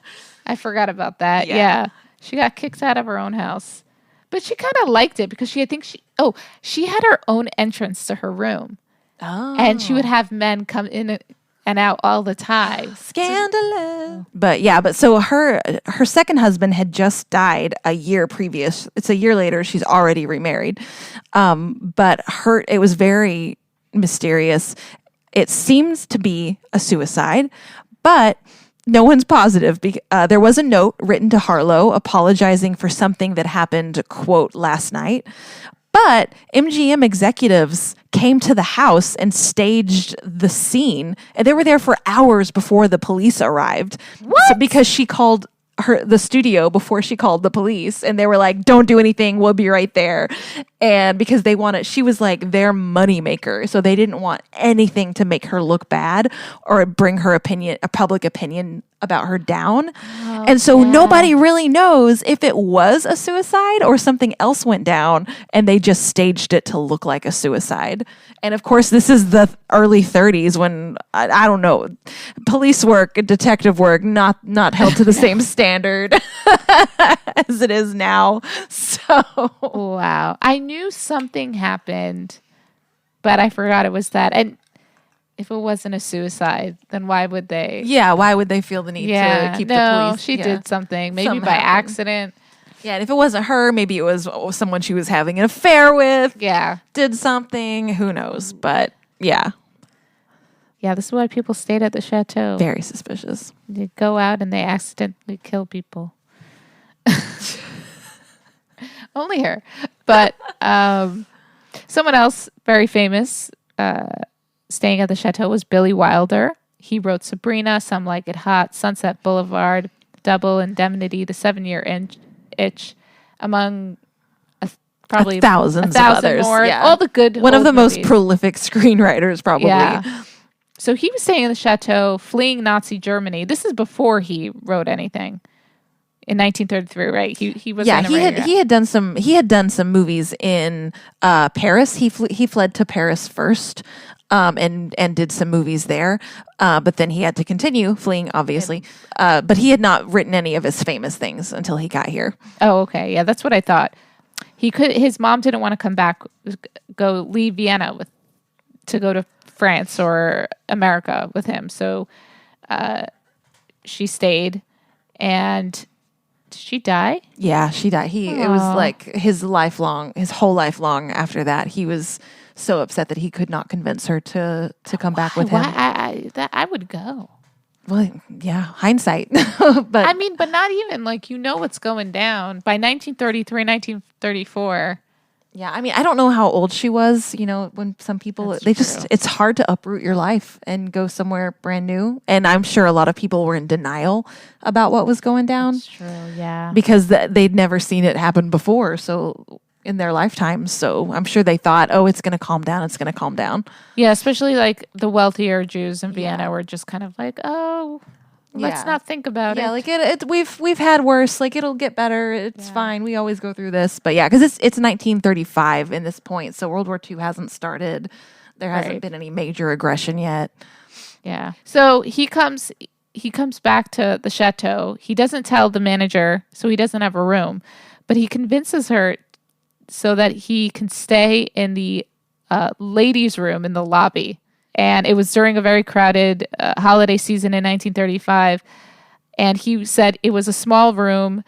I forgot about that. Yeah. She got kicked out of her own house. But she kind of liked it because she had her own entrance to her room. Oh. And she would have men come in and out all the time. Scandalous. But so her second husband had just died a year previous. It's a year later. She's already remarried. But it was very mysterious. It seems to be a suicide, but no one's positive. There was a note written to Harlow apologizing for something that happened, quote, last night. But MGM executives came to the house and staged the scene. And they were there for hours before the police arrived. What? So because she called the studio before she called the police, and they were like, don't do anything, we'll be right there. And because she was like their moneymaker, so they didn't want anything to make her look bad or bring her public opinion about her down. And so nobody really knows if it was a suicide or something else went down and they just staged it to look like a suicide. And of course, this is the early 30s when, I don't know, police work, detective work, not held to the same standard as it is now. So. Wow. I knew something happened, but I forgot it was that. And if it wasn't a suicide, then why would they? Yeah, why would they feel the need to keep the police? She did something, maybe Something by happened. accident. Yeah, and if it wasn't her, maybe it was someone she was having an affair with. Yeah. Did something, who knows? But yeah. Yeah, this is why people stayed at the chateau. Very suspicious. They go out and they accidentally kill people. Only her. But someone else very famous staying at the chateau was Billy Wilder. He wrote Sabrina, Some Like It Hot, Sunset Boulevard, Double Indemnity, The 7-Year Itch, among probably thousands of others. more. Yeah. All the good One of the most movies. prolific screenwriters, probably. Yeah. So he was staying in the chateau, fleeing Nazi Germany. This is before he wrote anything. In 1933, right? He was he had done some movies in Paris. He fled to Paris first, and did some movies there. But then he had to continue fleeing, obviously. But he had not written any of his famous things until he got here. Oh, okay. Yeah, that's what I thought. His mom didn't want to come back, leave Vienna to go to France or America with him. So she stayed. And did she die? Yeah, she died. It was like his whole life long after that. He was so upset that he could not convince her to come back with him. I would go. Well, yeah, hindsight. But I mean, but not even like, what's going down by 1933, 1934. Yeah, I mean, I don't know how old she was, when some people, it's hard to uproot your life and go somewhere brand new. And I'm sure a lot of people were in denial about what was going down. That's true, yeah. Because they'd never seen it happen before, so in their lifetimes. So I'm sure they thought, oh, it's going to calm down. It's going to calm down. Yeah, especially like the wealthier Jews in Vienna were just kind of like, oh, let's not think about it. Yeah, like we've had worse. Like, it'll get better. It's fine. We always go through this. But yeah, because it's 1935 in this point, so World War II hasn't started. There hasn't been any major aggression yet. Yeah. So he comes back to the chateau. He doesn't tell the manager, so he doesn't have a room, but he convinces her so that he can stay in the ladies' room in the lobby. And it was during a very crowded holiday season in 1935. And he said it was a small room,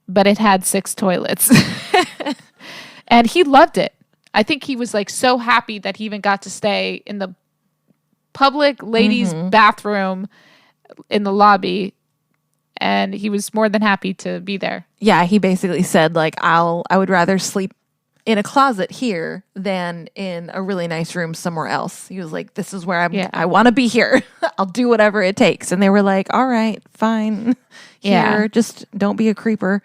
but it had 6 toilets. And he loved it. I think he was like so happy that he even got to stay in the public ladies' bathroom in the lobby. And he was more than happy to be there. Yeah, he basically said, like, I would rather sleep in a closet here than in a really nice room somewhere else. He was like, this is where I want to be here. I'll do whatever it takes. And they were like, all right, fine. Here, just don't be a creeper.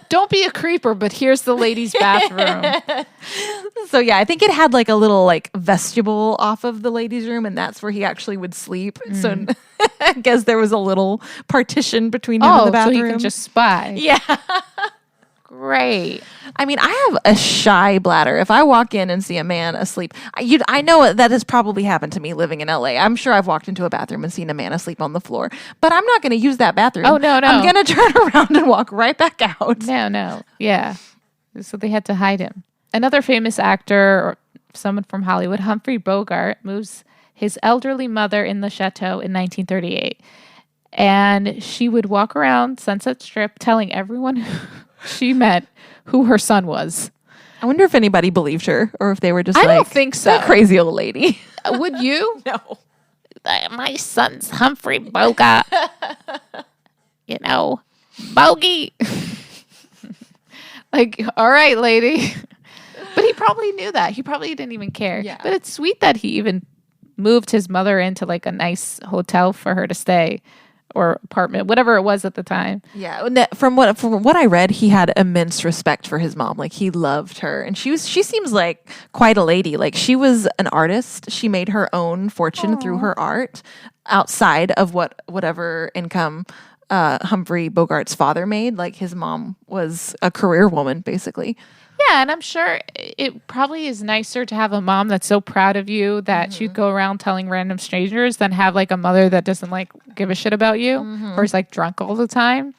Don't be a creeper, but here's the ladies' bathroom. So yeah, I think it had like a little like vestibule off of the ladies' room, and that's where he actually would sleep. So I guess there was a little partition between him and the bathroom. So he can just spy. Yeah. Great. I mean, I have a shy bladder. If I walk in and see a man asleep, I know that has probably happened to me living in LA. I'm sure I've walked into a bathroom and seen a man asleep on the floor, but I'm not going to use that bathroom. Oh, no. I'm going to turn around and walk right back out. No. Yeah. So they had to hide him. Another famous actor, or someone from Hollywood, Humphrey Bogart, moves his elderly mother in the chateau in 1938. And she would walk around Sunset Strip telling everyone she met who her son was. I wonder if anybody believed her or if they were just I don't think so. That crazy old lady. Would you? No. My son's Humphrey Bogart. Bogey. Like, all right, lady. But he probably knew that. He probably didn't even care. Yeah. But it's sweet that he even moved his mother into like a nice hotel for her to stay. Or apartment, whatever it was at the time. Yeah, from what I read, he had immense respect for his mom. Like he loved her, and she seems like quite a lady. Like she was an artist. She made her own fortune through her art, outside of whatever income Humphrey Bogart's father made. Like his mom was a career woman, basically. Yeah, and I'm sure it probably is nicer to have a mom that's so proud of you that she'd go around telling random strangers than have like a mother that doesn't like give a shit about you or is like drunk all the time.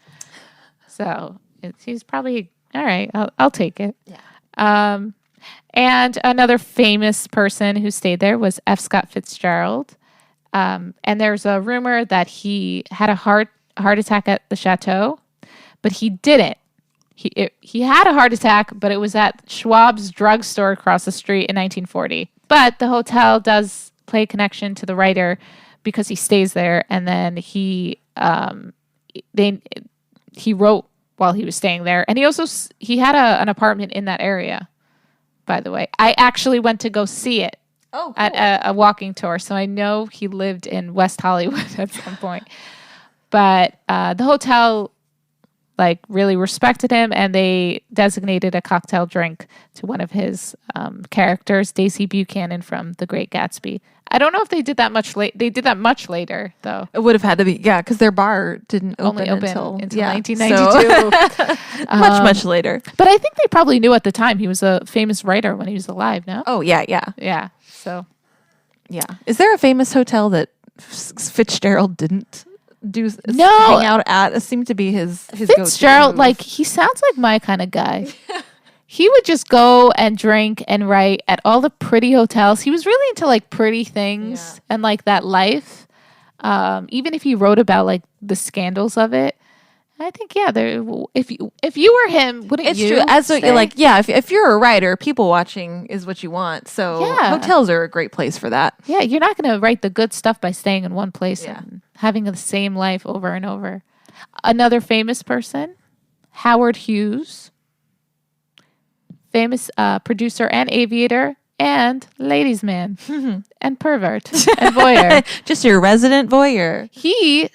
So he's probably all right. I'll take it. Yeah. And another famous person who stayed there was F. Scott Fitzgerald. And there's a rumor that he had a heart attack at the chateau, but he didn't. He had a heart attack, but it was at Schwab's drugstore across the street in 1940. But the hotel does play a connection to the writer because he stays there, and then he wrote while he was staying there, and he had an apartment in that area. By the way, I actually went to go see it at a walking tour, so I know he lived in West Hollywood at some point. But the hotel like really respected him, and they designated a cocktail drink to one of his characters, Daisy Buchanan from The Great Gatsby. I don't know if they did that much late. They did that much later, though. It would have had to be, yeah, because their bar didn't open until 1992. So much later. But I think they probably knew at the time he was a famous writer when he was alive. No? Oh yeah. Yeah. So, yeah. Is there a famous hotel that Fitzgerald didn't hang out at? It seemed to be his Fitzgerald, like he sounds like my kind of guy. He would just go and drink and write at all the pretty hotels. He was really into like pretty things and like that life. Even if he wrote about like the scandals of it, I think if you were him, wouldn't it's you? It's true. If you're a writer, people watching is what you want. So hotels are a great place for that. Yeah, you're not going to write the good stuff by staying in one place and having the same life over and over. Another famous person, Howard Hughes, famous producer and aviator and ladies' man and pervert and voyeur. Just your resident voyeur. He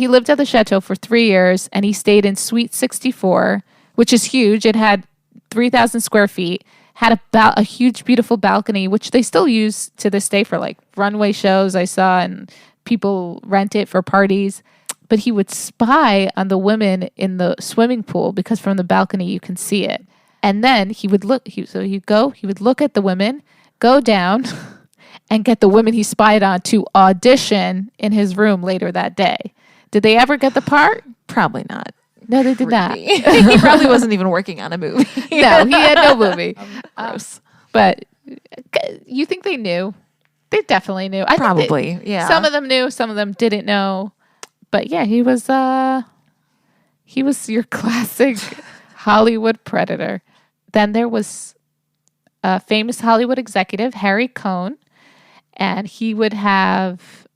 lived at the chateau for 3 years, and he stayed in Suite 64, which is huge. It had 3,000 square feet, had a huge, beautiful balcony, which they still use to this day for like runway shows I saw, and people rent it for parties. But he would spy on the women in the swimming pool because from the balcony you can see it. And then he would look, he would look at the women, go down, and get the women he spied on to audition in his room later that day. Did they ever get the part? Probably not. No, they did not. He probably wasn't even working on a movie. No, he had no movie. Gross. But You think they knew? They definitely knew. I think Probably, yeah. Some of them knew, some of them didn't know. But yeah, he was your classic Hollywood predator. Then there was a famous Hollywood executive, Harry Cohn, and he would have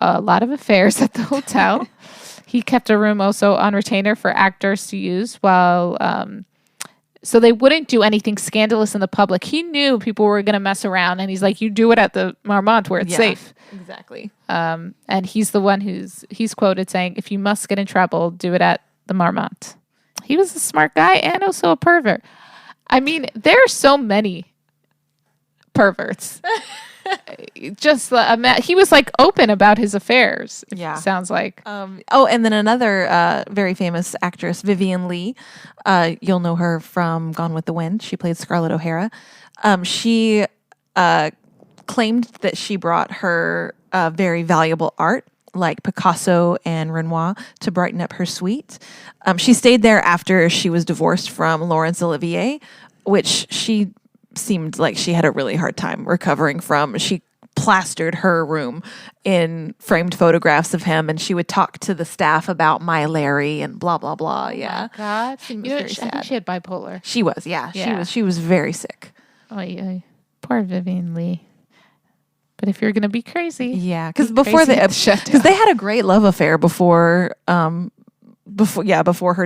a lot of affairs at the hotel. He kept a room also on retainer for actors to use while so they wouldn't do anything scandalous in the public. He knew people were going to mess around, and he's like, you do it at the Marmont where it's safe. Exactly. And he's the one he's quoted saying, if you must get in trouble, do it at the Marmont. He was a smart guy and also a pervert. I mean, there are so many perverts. He was like open about his affairs. Yeah. Sounds like. And then another very famous actress, Vivian Leigh. You'll know her from Gone with the Wind. She played Scarlett O'Hara. She claimed that she brought her very valuable art, like Picasso and Renoir, to brighten up her suite. She stayed there after she was divorced from Laurence Olivier, which she seemed like she had a really hard time recovering from. She plastered her room in framed photographs of him, and she would talk to the staff about my Larry and blah blah blah. Yeah, God, seemed very sad. I think she had bipolar. She was, yeah. She was very sick. Oh, poor Vivian Leigh. But if you're gonna be crazy, yeah, because they had a great love affair before her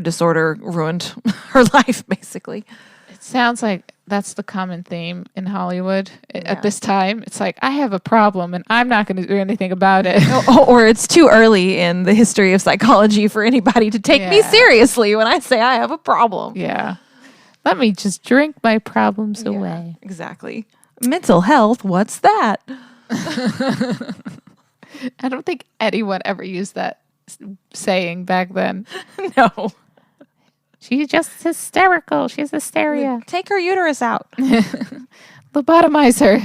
disorder ruined her life, basically. It sounds like that's the common theme in Hollywood at this time. It's like, I have a problem and I'm not going to do anything about it. Or it's too early in the history of psychology for anybody to take me seriously when I say I have a problem. Yeah. Let me just drink my problems away. Exactly. Mental health, what's that? I don't think anyone ever used that saying back then. No. She's just hysterical. She has hysteria. Take her uterus out. Lobotomize her.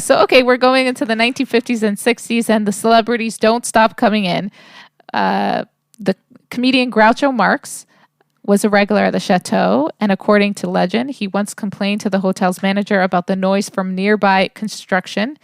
So we're going into the 1950s and 60s, and the celebrities don't stop coming in. The comedian Groucho Marx was a regular at the Chateau, and according to legend, he once complained to the hotel's manager about the noise from nearby construction.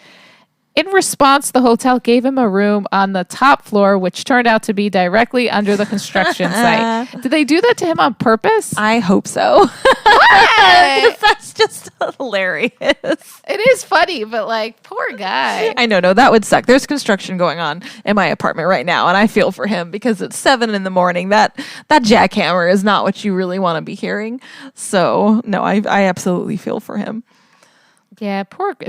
In response, the hotel gave him a room on the top floor, which turned out to be directly under the construction site. Did they do that to him on purpose? I hope so. Why? That's just hilarious. It is funny, but like, poor guy. I know, no, that would suck. There's construction going on in my apartment right now, and I feel for him because it's 7 a.m. That jackhammer is not what you really want to be hearing. So, no, I absolutely feel for him. Yeah,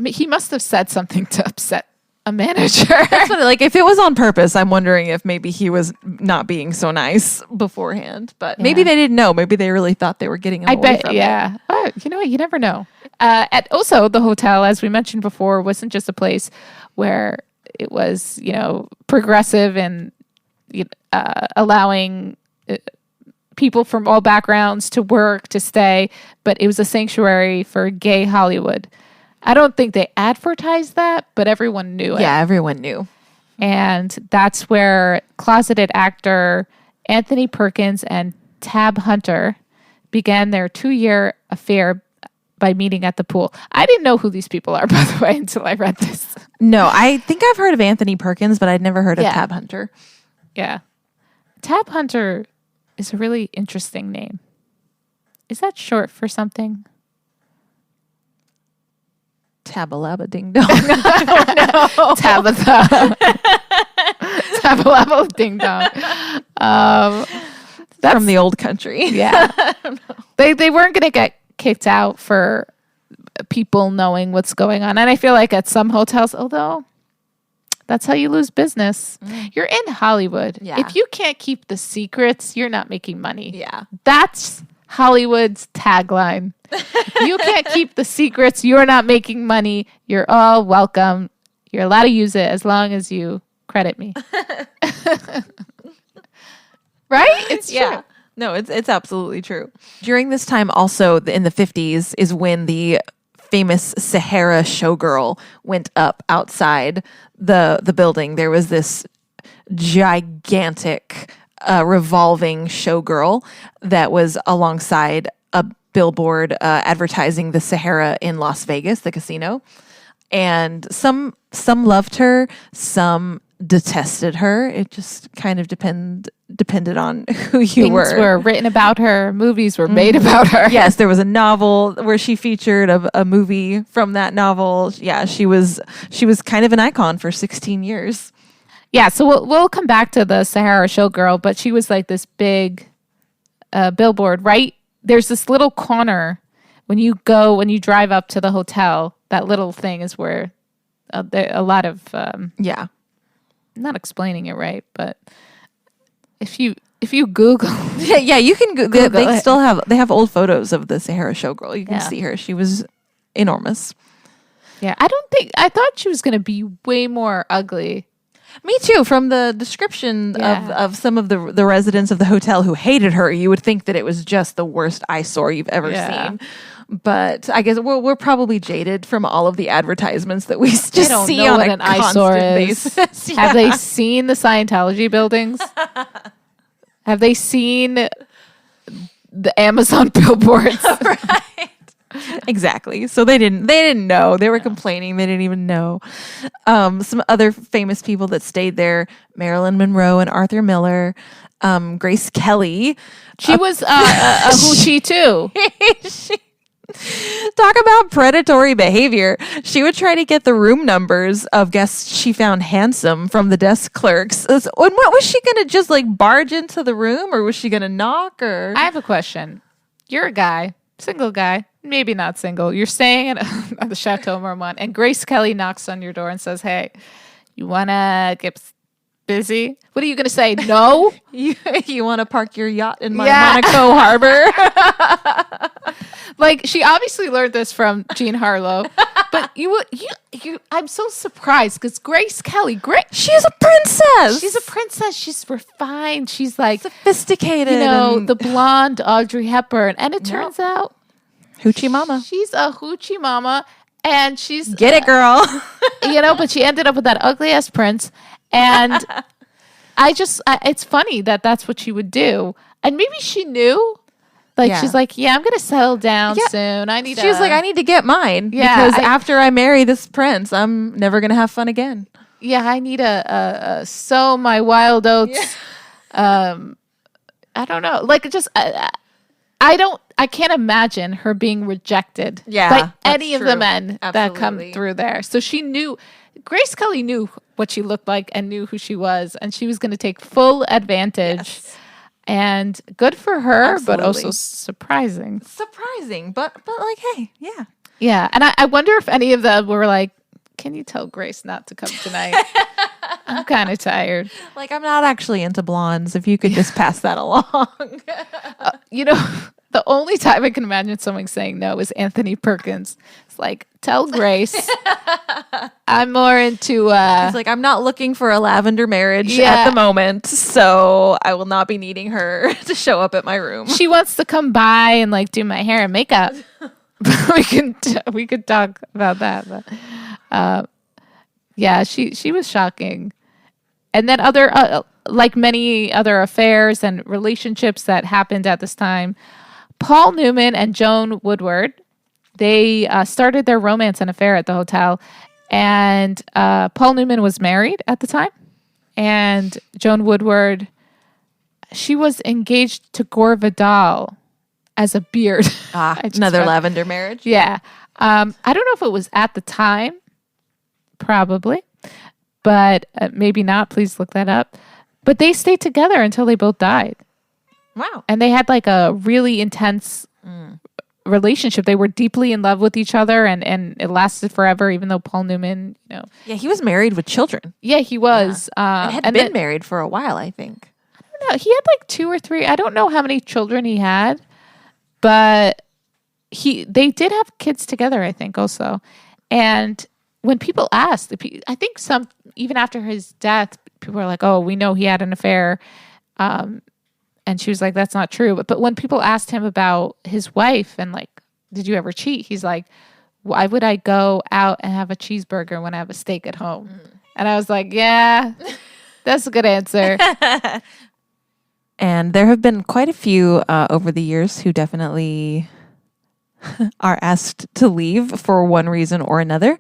he must have said something to upset a manager. That's what, like, if it was on purpose, I'm wondering if maybe he was not being so nice beforehand. But maybe they didn't know. Maybe they really thought they were getting him away from it. Oh, you know what? You never know. Also, the hotel, as we mentioned before, wasn't just a place where it was, progressive and allowing people from all backgrounds to work, to stay, but it was a sanctuary for gay Hollywood. I don't think they advertised that, but everyone knew it. Yeah, everyone knew. And that's where closeted actor Anthony Perkins and Tab Hunter began their 2-year affair by meeting at the pool. I didn't know who these people are, by the way, until I read this. No, I think I've heard of Anthony Perkins, but I'd never heard of Tab Hunter. Yeah. Tab Hunter is a really interesting name. Is that short for something? Tabalaba ding dong. I don't know. Tabitha. Tabalaba ding dong. That's from the old country. Yeah. I don't know. They weren't going to get kicked out for people knowing what's going on. And I feel like at some hotels, although that's how you lose business. You're in Hollywood. Yeah. If you can't keep the secrets, you're not making money. Yeah. That's Hollywood's tagline. If you can't keep the secrets, you're not making money. You're all welcome. You're allowed to use it as long as you credit me. Right? It's true. No, it's absolutely true. During this time also in the 50s is when the famous Sahara showgirl went up outside the building. There was this gigantic revolving showgirl that was alongside billboard advertising the Sahara in Las Vegas, the casino. And some loved her, some detested her. It just kind of depended on who you were. Things were written about her. Movies were made about her. Yes, there was a novel where she featured a movie from that novel. Yeah, she was kind of an icon for 16 years. Yeah, so we'll come back to the Sahara showgirl, but she was like this big billboard, right? There's this little corner when you drive up to the hotel. That little thing is where a lot of I'm not explaining it right, but if you Google, yeah, you can Google they it. still have old photos of the Sahara showgirl. You can see her. She was enormous. Yeah, I thought she was going to be way more ugly. Me too. From the description of some of the residents of the hotel who hated her, you would think that it was just the worst eyesore you've ever seen. But I guess we're probably jaded from all of the advertisements that we just see on a constant basis. Yeah. Have they seen the Scientology buildings? Have they seen the Amazon billboards? Right. Exactly. So they didn't know. They were complaining. They didn't even know. Some other famous people that stayed there: Marilyn Monroe and Arthur Miller, Grace Kelly. She was a hoochie too. Talk about predatory behavior. She would try to get the room numbers of guests she found handsome from the desk clerks. And what was she going to just like barge into the room, or was she going to knock? Or I have a question. You're a guy, single guy, maybe not single. You're staying at the Château Marmont, and Grace Kelly knocks on your door and says, "Hey, you want to get busy?" What are you going to say? No? You want to park your yacht in my Monaco harbor? Like, she obviously learned this from Jean Harlow, but I'm so surprised because Grace Kelly, she's a princess. She's a princess. She's refined. She's like sophisticated. The blonde Audrey Hepburn, and it turns out hoochie mama. She's a hoochie mama, and she's get it, girl. But she ended up with that ugly ass prince, and it's funny that that's what she would do, and maybe she knew. She's like, I'm going to settle down soon. I need to get mine. Yeah. Because after I marry this prince, I'm never going to have fun again. Yeah. I need to sow my wild oats. Yeah. I don't know. I can't imagine her being rejected by any of the men that come through there. So she knew, Grace Kelly knew what she looked like and knew who she was. And she was going to take full advantage. Yes. And good for her, but also surprising. But like, hey, yeah. Yeah, and I wonder if any of them were like, can you tell Grace not to come tonight? I'm kind of tired. Like, I'm not actually into blondes. If you could just pass that along. The only time I can imagine someone saying no is Anthony Perkins. It's like, tell Grace I'm more into... He's like, I'm not looking for a lavender marriage at the moment, so I will not be needing her to show up at my room. She wants to come by and like do my hair and makeup. we could talk about that. But, she was shocking. And then other, like many other affairs and relationships that happened at this time, Paul Newman and Joan Woodward, they started their romance and affair at the hotel. And Paul Newman was married at the time. And Joan Woodward, she was engaged to Gore Vidal as a beard. Another lavender marriage? Yeah. I don't know if it was at the time. Probably. But maybe not. Please look that up. But they stayed together until they both died. Wow. And they had like a really intense relationship. They were deeply in love with each other, and it lasted forever, even though Paul Newman, Yeah, he was married with children. Yeah, he was. And had been married for a while, I think. I don't know. He had like 2 or 3. I don't know how many children he had, but they did have kids together, I think, also. And when people asked, I think even after his death, people were like, oh, we know he had an affair. And she was like, that's not true. But when people asked him about his wife and like, did you ever cheat? He's like, why would I go out and have a cheeseburger when I have a steak at home? And I was like, yeah, that's a good answer. And there have been quite a few over the years who definitely are asked to leave for one reason or another.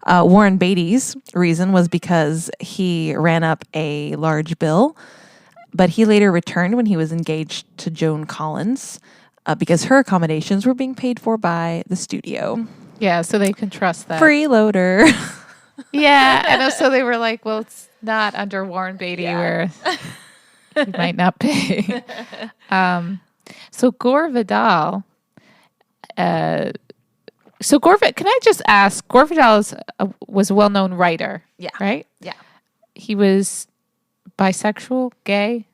Warren Beatty's reason was because he ran up a large bill, but he later returned when he was engaged to Joan Collins because her accommodations were being paid for by the studio. Yeah, so they can trust that. Freeloader. Yeah, and also they were like, well, it's not under Warren Beatty where he might not pay. So Gore Vidal. Can I just ask? Gore Vidal was a well-known writer. Yeah. Right. Yeah. He was bisexual, gay.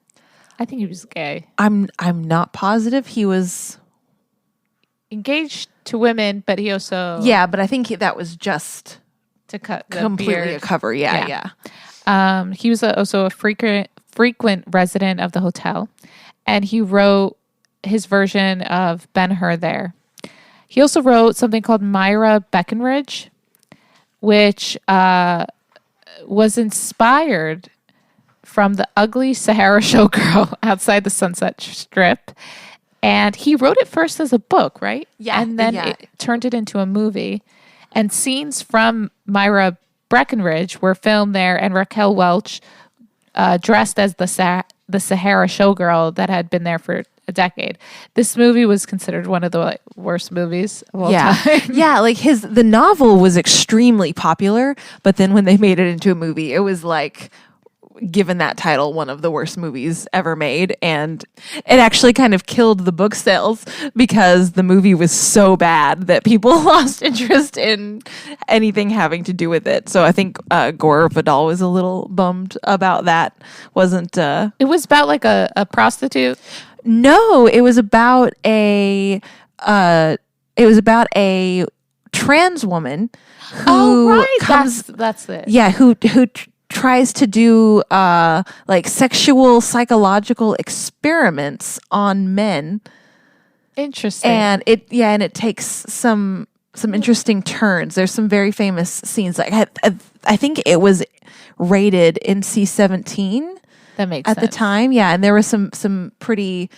I think he was gay. I'm not positive. He was Engaged to women, but he also but I think that was just to cut the completely beard. a cover. Yeah. He was also a frequent resident of the hotel, and he wrote his version of Ben-Hur there. He also wrote something called Myra Breckenridge, which was inspired from the ugly Sahara showgirl outside the Sunset Strip. And he wrote it first as a book, right? Yeah. And then it turned it into a movie. And scenes from Myra Breckenridge were filmed there, and Raquel Welch dressed as the Sahara showgirl that had been there for a decade. This movie was considered one of the worst movies of all time. Yeah, like the novel was extremely popular, but then when they made it into a movie, it was like given that title one of the worst movies ever made, and it actually kind of killed the book sales because the movie was so bad that people lost interest in anything having to do with it. So I think Gore Vidal was a little bummed about that. It was about like a prostitute. No, it was about a trans woman who comes. That's it. Yeah, who tries to do like sexual psychological experiments on men. Interesting. And it takes some interesting turns. There's some very famous scenes. Like I think it was rated NC-17. That makes sense. At the time, yeah, and there were some pretty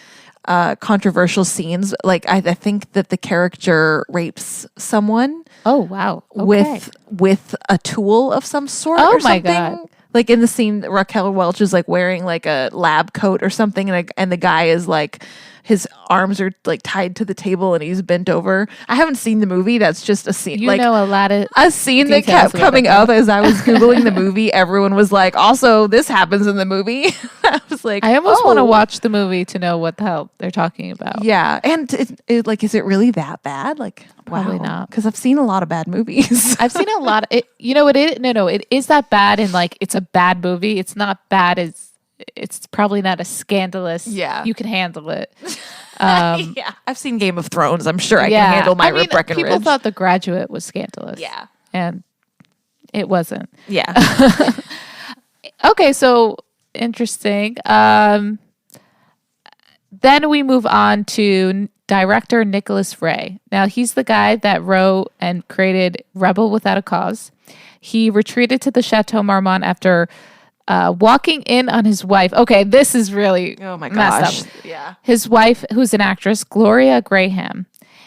controversial scenes. Like I think that the character rapes someone. Oh wow! Okay. With a tool of some sort. Oh or something. My god! Like in the scene, Raquel Welch is like wearing like a lab coat or something, and the guy is like his arms are like tied to the table and he's bent over. I haven't seen the movie. That's just a scene. You know a lot of a scene that kept coming up as I was Googling the movie. Everyone was like, also, this happens in the movie. I was like, I almost want to watch the movie to know what the hell they're talking about. Yeah. And is it really that bad? Like, probably not. Because I've seen a lot of bad movies. I've seen a lot of it. You know, it is. No, it is that bad. And like, it's a bad movie. It's not bad as. It's probably not as scandalous. Yeah. You can handle it. Yeah. I've seen Game of Thrones. I'm sure I can handle Myra Breckenridge. People thought The Graduate was scandalous. Yeah. And it wasn't. Yeah. Okay, so interesting. Then we move on to director Nicholas Ray. Now, he's the guy that wrote and created Rebel Without a Cause. He retreated to the Château Marmont after walking in on his wife. Okay, this is really messed up. Yeah. His wife, who's an actress, Gloria Graham.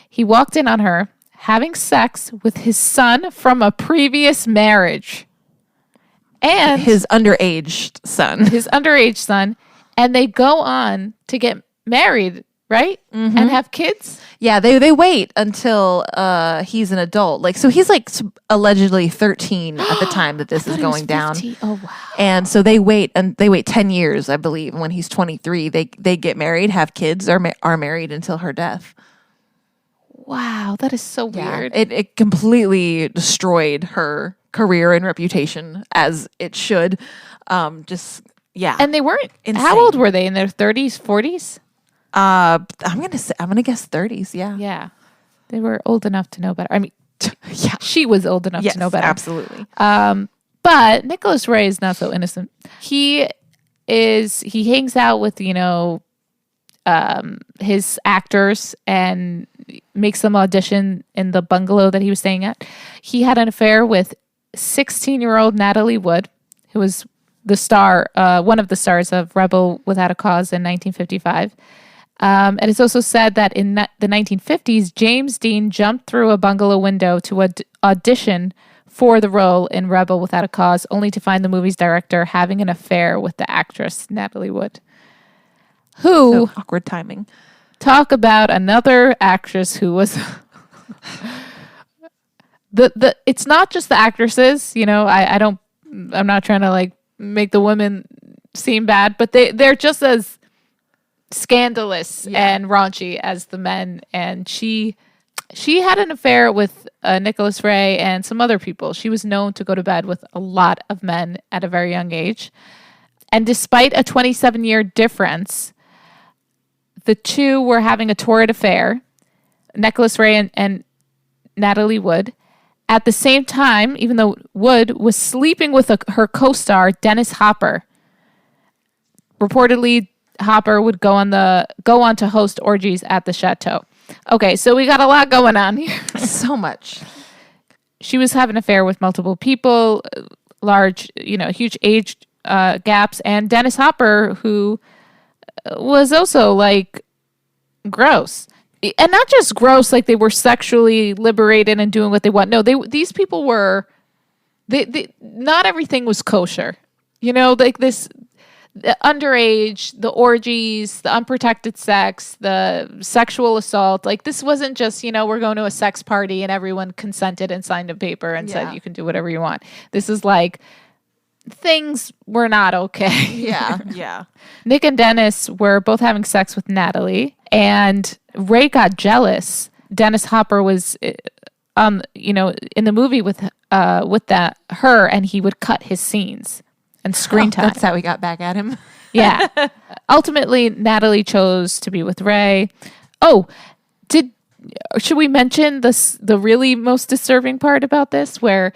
He walked in on her having sex with his son from a previous marriage. And his underage son. And they go on to get married, right? Mm-hmm. And have kids. Yeah, they wait until he's an adult. Like, so he's like allegedly 13 at the time that this is going down. Oh wow! And so they wait 10 years, I believe. When he's 23, they get married, have kids, are married until her death. Wow, that is so weird. It completely destroyed her career and reputation, as it should. And they weren't insane. How old were they? In their 30s, 40s? I'm gonna guess 30s. Yeah. Yeah. They were old enough to know better. I mean, yeah, she was old enough to know better. Absolutely. But Nicholas Ray is not so innocent. He hangs out with, his actors and makes them audition in the bungalow that he was staying at. He had an affair with 16-year-old Natalie Wood, who was the star, one of the stars of Rebel Without a Cause in 1955. And it's also said that in the 1950s, James Dean jumped through a bungalow window to audition for the role in Rebel Without a Cause, only to find the movie's director having an affair with the actress Natalie Wood. Who, So awkward timing. talk about another actress who was it's not just the actresses, I'm not trying to like make the women seem bad, but they're just as scandalous and raunchy as the men. And she had an affair with Nicholas Ray and some other people. She was known to go to bed with a lot of men at a very young age. And despite a 27-year difference, the two were having a torrid affair, Nicholas Ray and Natalie Wood. At the same time, even though Wood was sleeping with her co-star, Dennis Hopper. Reportedly, Hopper would go on to host orgies at the Chateau. Okay, so we got a lot going on here. So much. She was having an affair with multiple people, huge age gaps, and Dennis Hopper, who was also like gross. And not just gross, like they were sexually liberated and doing what they want. No, these people were, not everything was kosher. Like this, the underage, the orgies, the unprotected sex, the sexual assault. Like this wasn't just, we're going to a sex party and everyone consented and signed a paper and said you can do whatever you want. This is like, things were not okay. Yeah. Nick and Dennis were both having sex with Natalie, and Ray got jealous. Dennis Hopper was, in the movie with her, and he would cut his scenes and screen time. That's how we got back at him. Yeah. Ultimately, Natalie chose to be with Ray. Oh, should we mention the really most disturbing part about this, where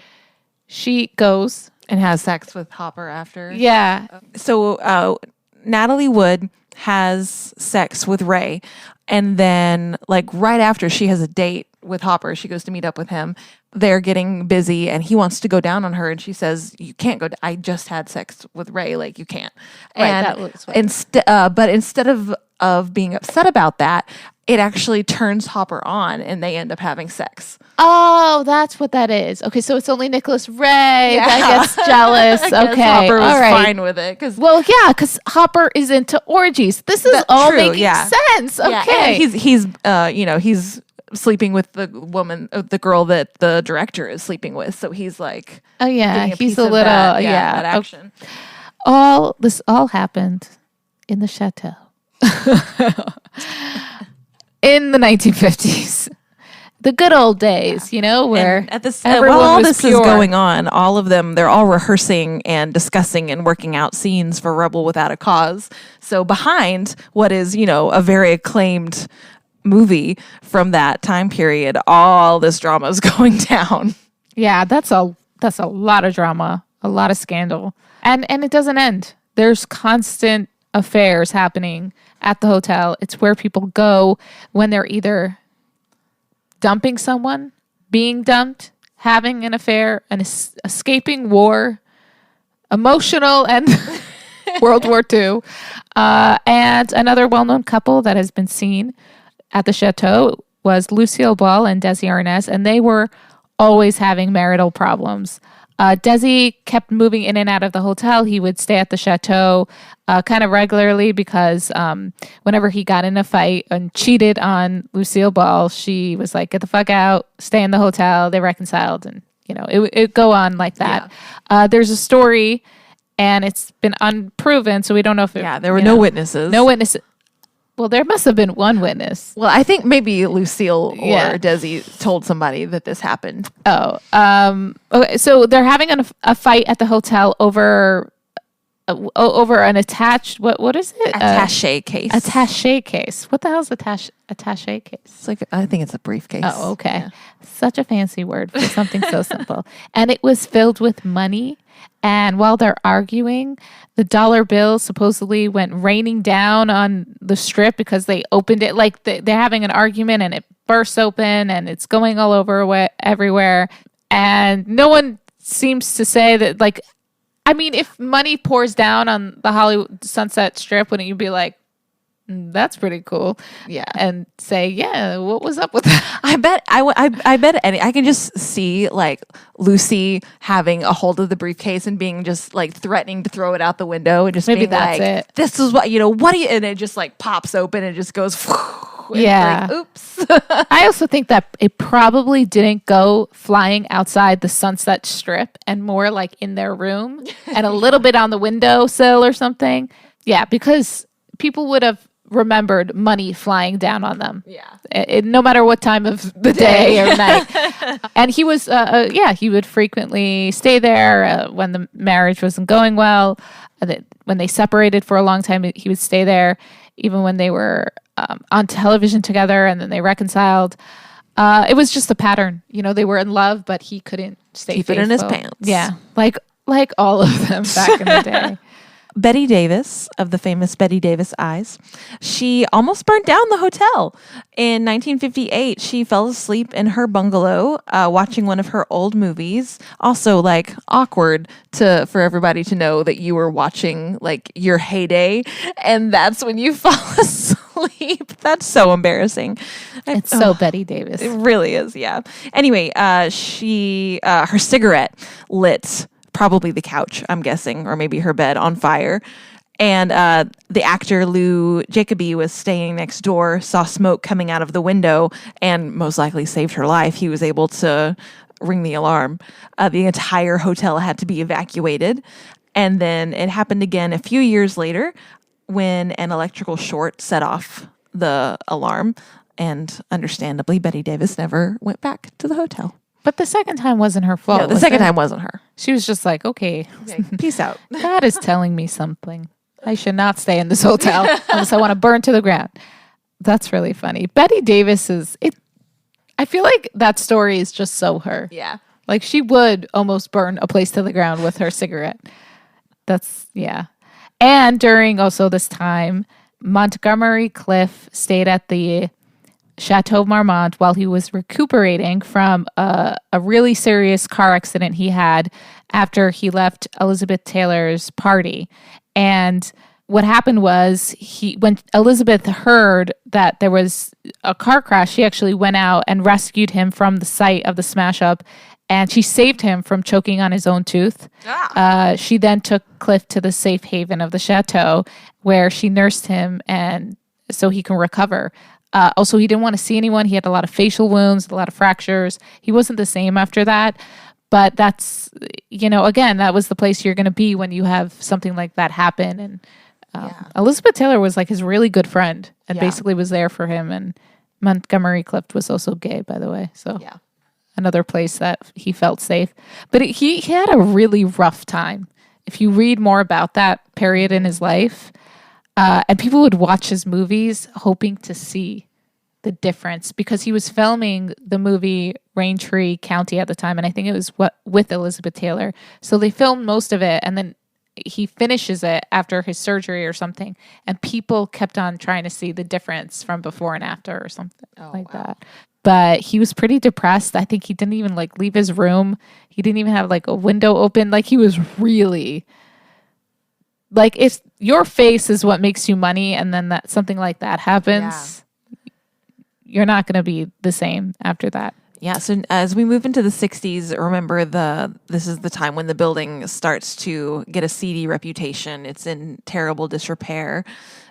she goes and has sex with Hopper after? Yeah. So Natalie Wood has sex with Ray, and then like right after she has a date with Hopper, she goes to meet up with him. They're getting busy and he wants to go down on her, and she says, "You can't go. I just had sex with Ray. Like you can't." Right, and that looks but instead of being upset about that, it actually turns Hopper on, and they end up having sex. Oh, that's what that is. Okay, so it's only Nicholas Ray that gets jealous. Okay, Hopper was all right. fine with it because because Hopper is into orgies. This is all true, making sense. Okay, and he's sleeping with the woman, the girl that the director is sleeping with. So he's like, oh yeah, he's a little that action. This all happened in the Chateau in the 1950s. The good old days, where and at this, everyone while all was this pure. is going on, all of them, they're all rehearsing and discussing and working out scenes for Rebel Without a Cause. So behind what is, a very acclaimed movie from that time period, all this drama is going down. Yeah, that's a lot of drama, a lot of scandal. And it doesn't end. There's constant affairs happening at the hotel. It's where people go when they're either dumping someone, being dumped, having an affair, and escaping war, emotional, and World War II. And another well-known couple that has been seen at the Chateau was Lucille Ball and Desi Arnaz, and they were always having marital problems. Desi kept moving in and out of the hotel. He would stay at the Chateau kind of regularly because whenever he got in a fight and cheated on Lucille Ball, she was like, "Get the fuck out, stay in the hotel." They reconciled, and it go on like that. Yeah. There's a story, and it's been unproven, so we don't know if there were no witnesses. No witnesses. Well, there must have been one witness. Well, I think maybe Lucille or Desi told somebody that this happened. Oh, okay. So they're having a fight at the hotel over an attached. What is it? Attaché case. Attaché case. What the hell is attaché case? It's like, I think it's a briefcase. Oh, okay. Yeah. Such a fancy word for something so simple. And it was filled with money. And while they're arguing, the dollar bill supposedly went raining down on the strip because they opened it. Like they're having an argument and it bursts open and it's going all over everywhere. And no one seems to say that, like, I mean, if money pours down on the Hollywood Sunset Strip, wouldn't you be like, That's pretty cool. Yeah. And say, yeah, what was up with that? I bet I can just see like Lucy having a hold of the briefcase and being just like threatening to throw it out the window and just Maybe being that's like, it. this is what, what do you, and it just like pops open and just goes, and Yeah. like, oops. I also think that it probably didn't go flying outside the Sunset Strip and more like in their room and a little bit on the windowsill or something. Yeah, because people would have remembered money flying down on them. Yeah. No matter what time of the day or night. And he was, he would frequently stay there when the marriage wasn't going well. When they separated for a long time, he would stay there, even when they were on television together and then they reconciled. It was just a pattern. They were in love, but he couldn't stay Keep faithful. it in his pants. Yeah, like all of them back in the day. Betty Davis of the famous Betty Davis Eyes, she almost burnt down the hotel. In 1958, she fell asleep in her bungalow watching one of her old movies. Also, like, awkward for everybody to know that you were watching, like, your heyday, and that's when you fall asleep. That's so embarrassing. It's so Betty Davis. It really is, yeah. Anyway, her cigarette lit probably the couch, I'm guessing, or maybe her bed on fire. And the actor Lou Jacoby was staying next door, saw smoke coming out of the window, and most likely saved her life. He was able to ring the alarm. The entire hotel had to be evacuated. And then it happened again a few years later when an electrical short set off the alarm. And understandably, Betty Davis never went back to the hotel. But the second time wasn't her fault. No, the second time wasn't her. She was just like, okay, Peace out. God is telling me something. I should not stay in this hotel unless I want to burn to the ground. That's really funny. Betty Davis I feel like that story is just so her. Yeah. Like she would almost burn a place to the ground with her cigarette. Yeah. And during also this time, Montgomery Clift stayed at the Château Marmont while he was recuperating from a really serious car accident he had after he left Elizabeth Taylor's party. And what happened was when Elizabeth heard that there was a car crash, she actually went out and rescued him from the site of the smash up, and she saved him from choking on his own tooth. She then took Clift to the safe haven of the chateau where she nursed him and so he can recover. Also, he didn't want to see anyone. He had a lot of facial wounds, a lot of fractures. He wasn't the same after that. But that's, again, that was the place you're going to be when you have something like that happen. And Elizabeth Taylor was like his really good friend and basically was there for him. And Montgomery Clift was also gay, by the way. So another place that he felt safe. But he had a really rough time. If you read more about that period in his life, and people would watch his movies hoping to see the difference because he was filming the movie Raintree County at the time. And I think it was with Elizabeth Taylor. So they filmed most of it and then he finishes it after his surgery or something. And people kept on trying to see the difference from before and after or something that. But he was pretty depressed. I think he didn't even leave his room. He didn't even have a window open. He was really... if your face is what makes you money and then something like that happens, you're not going to be the same after that. Yeah, so as we move into the 60s, remember this is the time when the building starts to get a seedy reputation. It's in terrible disrepair.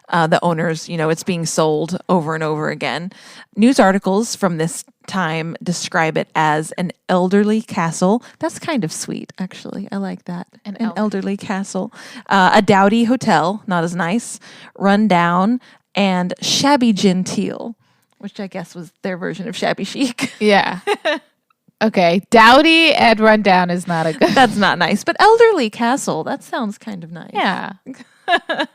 The owners, it's being sold over and over again. News articles from this time describe it as an elderly castle. That's kind of sweet, actually. I like that. An elderly castle. A dowdy hotel, not as nice, run down, and shabby genteel, which I guess was their version of shabby chic. Yeah. Okay. Dowdy and rundown is not a good... That's not nice. But elderly castle, that sounds kind of nice. Yeah.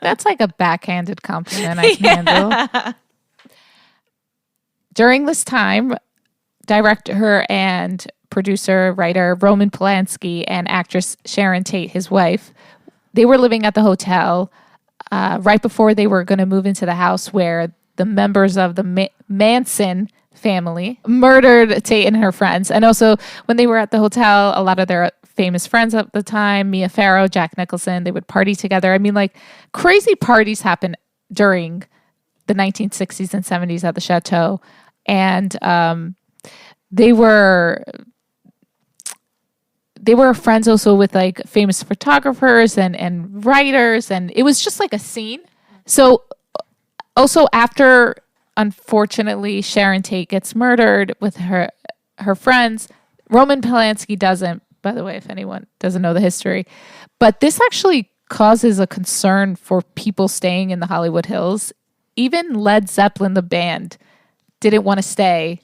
That's like a backhanded compliment I can handle. During this time, director and producer, writer Roman Polanski and actress Sharon Tate, his wife, they were living at the hotel right before they were going to move into the house where the members of the Manson family murdered Tate and her friends. And also, when they were at the hotel, a lot of their famous friends at the time, Mia Farrow, Jack Nicholson, they would party together. I mean, crazy parties happen during the 1960s and 70s at the Chateau. And they were friends also with like famous photographers and writers, and it was just like a scene. So also after, unfortunately, Sharon Tate gets murdered with her friends, Roman Polanski doesn't, by the way, if anyone doesn't know the history. But this actually causes a concern for people staying in the Hollywood Hills. Even Led Zeppelin, the band, didn't want to stay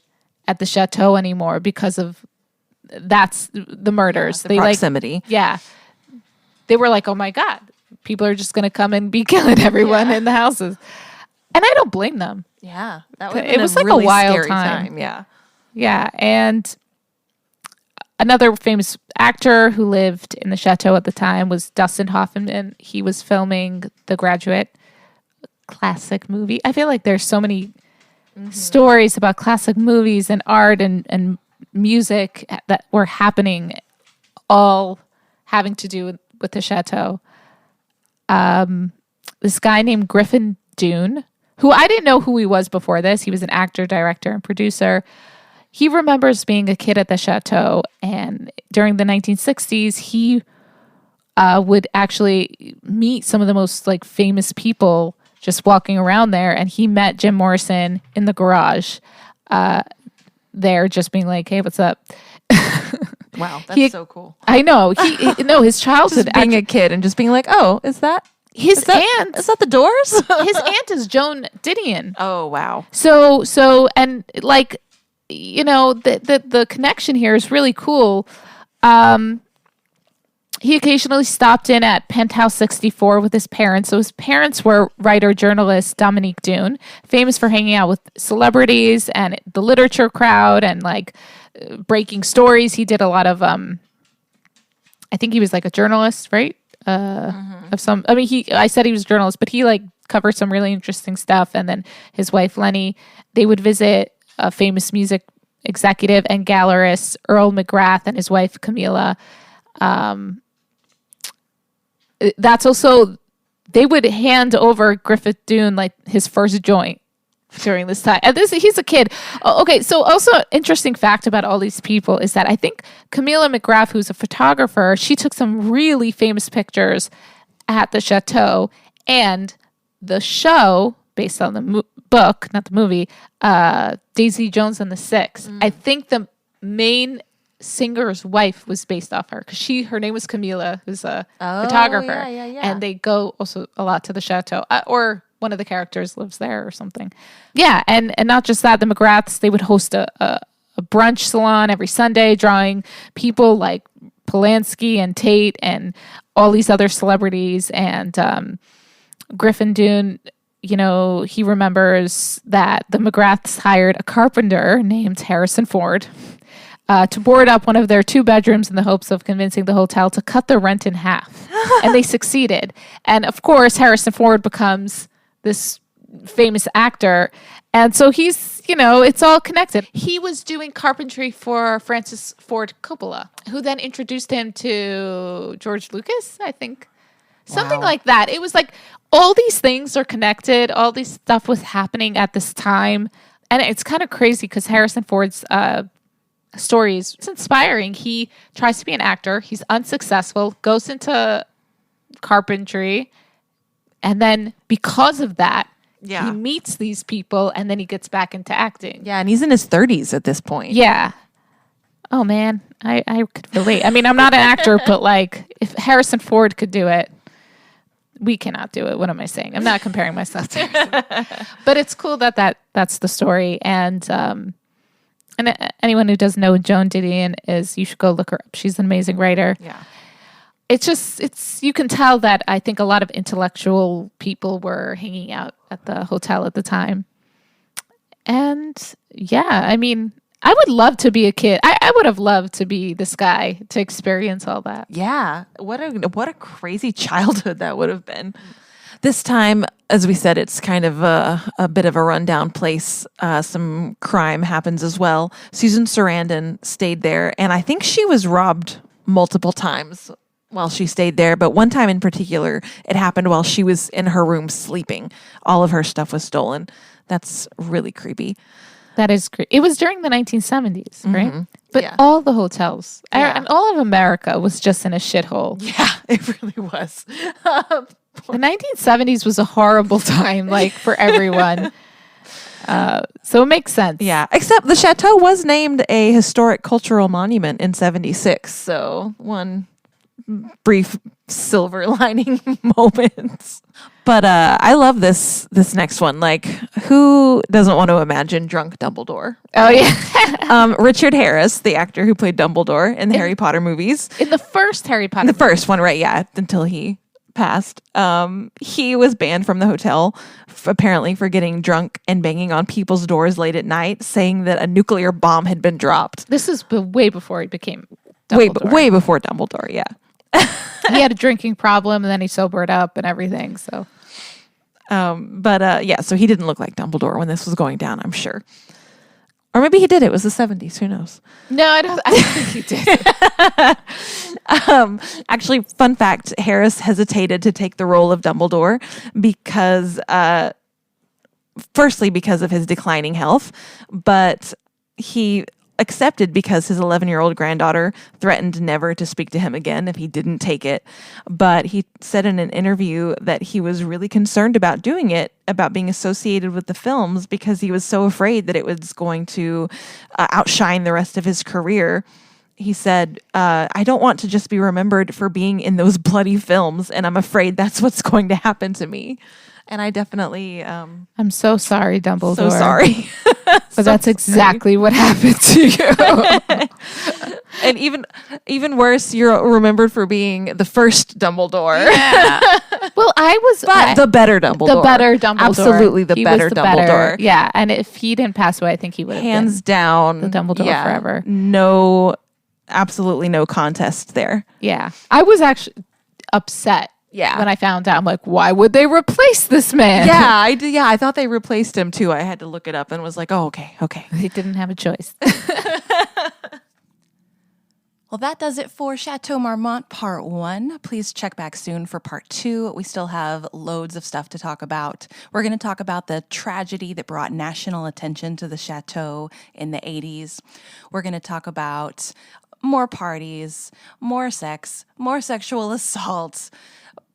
at the Chateau anymore because of the murders. The proximity. They were like, oh my God, people are just going to come and be killing everyone in the houses. And I don't blame them. Yeah. It was like really a wild time. Yeah. Yeah. And another famous actor who lived in the Chateau at the time was Dustin Hoffman. He was filming The Graduate, classic movie. I feel like there's so many stories about classic movies and art and music that were happening, all having to do with the Chateau. This guy named Griffin Dunne, who I didn't know who he was before this. He was an actor, director, and producer. He remembers being a kid at the Chateau, and during the 1960s, he would actually meet some of the most like famous people just walking around there, and he met Jim Morrison in the garage there, just being like, "Hey, what's up?" Wow, that's so cool. I know. His childhood, just being a kid and just being like, "Oh, is that aunt? Is that the Doors?" His aunt is Joan Didion. Oh, wow. So, and like, you know, the connection here is really cool. He occasionally stopped in at Penthouse 64 with his parents. So his parents were writer-journalist Dominique Dunne, famous for hanging out with celebrities and the literature crowd and like breaking stories. He did a lot of, I think he was like a journalist, right? Of some, I mean, I said he was a journalist, but he like covered some really interesting stuff. And then his wife, Lenny, they would visit a famous music executive and gallerist, Earl McGrath, and his wife, Camilla. That's also, they would hand over Griffith Dunne like his first joint during this time. And he's a kid. Okay, so also interesting fact about all these people is that I think Camilla McGrath, who's a photographer, she took some really famous pictures at the Chateau, and the show based on the book, not the movie, Daisy Jones and the Six. I think the main singer's wife was based off her because her name was Camila, who's a photographer, and they go also a lot to the Chateau, or one of the characters lives there or something. Yeah, and not just that, the McGraths, they would host a brunch salon every Sunday, drawing people like Polanski and Tate and all these other celebrities. And Griffin Dunne, you know, he remembers that the McGraths hired a carpenter named Harrison Ford to board up one of their 2 bedrooms in the hopes of convincing the hotel to cut the rent in half. And they succeeded. And of course, Harrison Ford becomes this famous actor. And so he's, you know, it's all connected. He was doing carpentry for Francis Ford Coppola, who then introduced him to George Lucas, I think. Something like that. It was like all these things are connected. All this stuff was happening at this time. And it's kind of crazy because Harrison Ford's story is inspiring. He tries to be an actor. He's unsuccessful, goes into carpentry. And then because of that, he meets these people and then he gets back into acting. Yeah, and he's in his 30s at this point. Yeah. Oh, man. I could relate. I mean, I'm not an actor, but like if Harrison Ford could do it, we cannot do it. What am I saying? I'm not comparing myself to Harrison. But it's cool that's the story. And anyone who doesn't know who Joan Didion is, you should go look her up. She's an amazing writer. Yeah. It's you can tell that I think a lot of intellectual people were hanging out at the hotel at the time. And yeah, I mean, I would love to be a kid. I would have loved to be this guy to experience all that. Yeah. What a crazy childhood that would have been. This time, as we said, it's kind of a bit of a rundown place. Some crime happens as well. Susan Sarandon stayed there, and I think she was robbed multiple times. while she stayed there. But one time in particular, it happened while she was in her room sleeping. All of her stuff was stolen. That's really creepy. That is great. It was during the 1970s, right? But Yeah. all the hotels Yeah. and all of America was just in a shithole. Yeah, it really was. The 1970s was a horrible time, like for everyone. So it makes sense. Yeah, except the Chateau was named a historic cultural monument in 76. So one brief silver lining moment. But I love this next one. Like, who doesn't want to imagine drunk Dumbledore? Oh yeah. Richard Harris, the actor who played Dumbledore in the Harry Potter movies. In the first Harry Potter. The first one, right? Yeah, until he passed. He was banned from the hotel, apparently for getting drunk and banging on people's doors late at night, saying that a nuclear bomb had been dropped. This is way before he became Dumbledore. Way before Dumbledore. Yeah. He had a drinking problem and then he sobered up and everything. So. Yeah, so he didn't look like Dumbledore when this was going down, I'm sure. Or maybe he did. It was the 70s. Who knows? No, I don't think he did. Actually, fun fact, Harris hesitated to take the role of Dumbledore because, firstly, because of his declining health, but he accepted because his 11-year-old granddaughter threatened never to speak to him again if he didn't take it. But he said in an interview that he was really concerned about doing it, about being associated with the films, because he was so afraid that it was going to outshine the rest of his career. He said, I don't want to just be remembered for being in those bloody films, and I'm afraid that's what's going to happen to me. And I definitely... I'm so sorry, Dumbledore. So sorry. But that's exactly what happened to you. And even worse, you're remembered for being the first Dumbledore. Yeah. Well, the better Dumbledore. The better Dumbledore. Absolutely the better Dumbledore. Yeah, and if he didn't pass away, I think he would have Hands down. the Dumbledore forever. No, absolutely no contest there. Yeah. I was actually upset. Yeah. When I found out, I'm like, why would they replace this man? Yeah, I did. Yeah, I thought they replaced him too. I had to look it up and was like, oh, okay. They didn't have a choice. Well, that does it for Château Marmont Part 1. Please check back soon for Part 2. We still have loads of stuff to talk about. We're going to talk about the tragedy that brought national attention to the Chateau in the 80s. We're going to talk about more parties, more sex, more sexual assaults,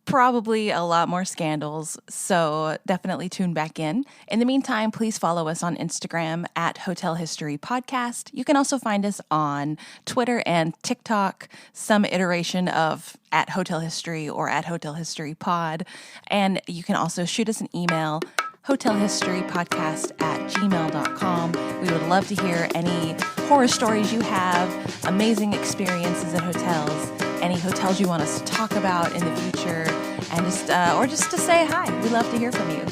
probably a lot more scandals, so definitely tune back in. In the meantime, please follow us on Instagram at Hotel History Podcast. You can also find us on Twitter and TikTok, some iteration of at Hotel History or at Hotel History Pod. And you can also shoot us an email, hotelhistorypodcast@gmail.com. We would love to hear any horror stories you have, amazing experiences at hotels, any hotels you want us to talk about in the future, and just to say hi. We love to hear from you.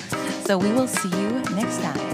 So we will see you next time.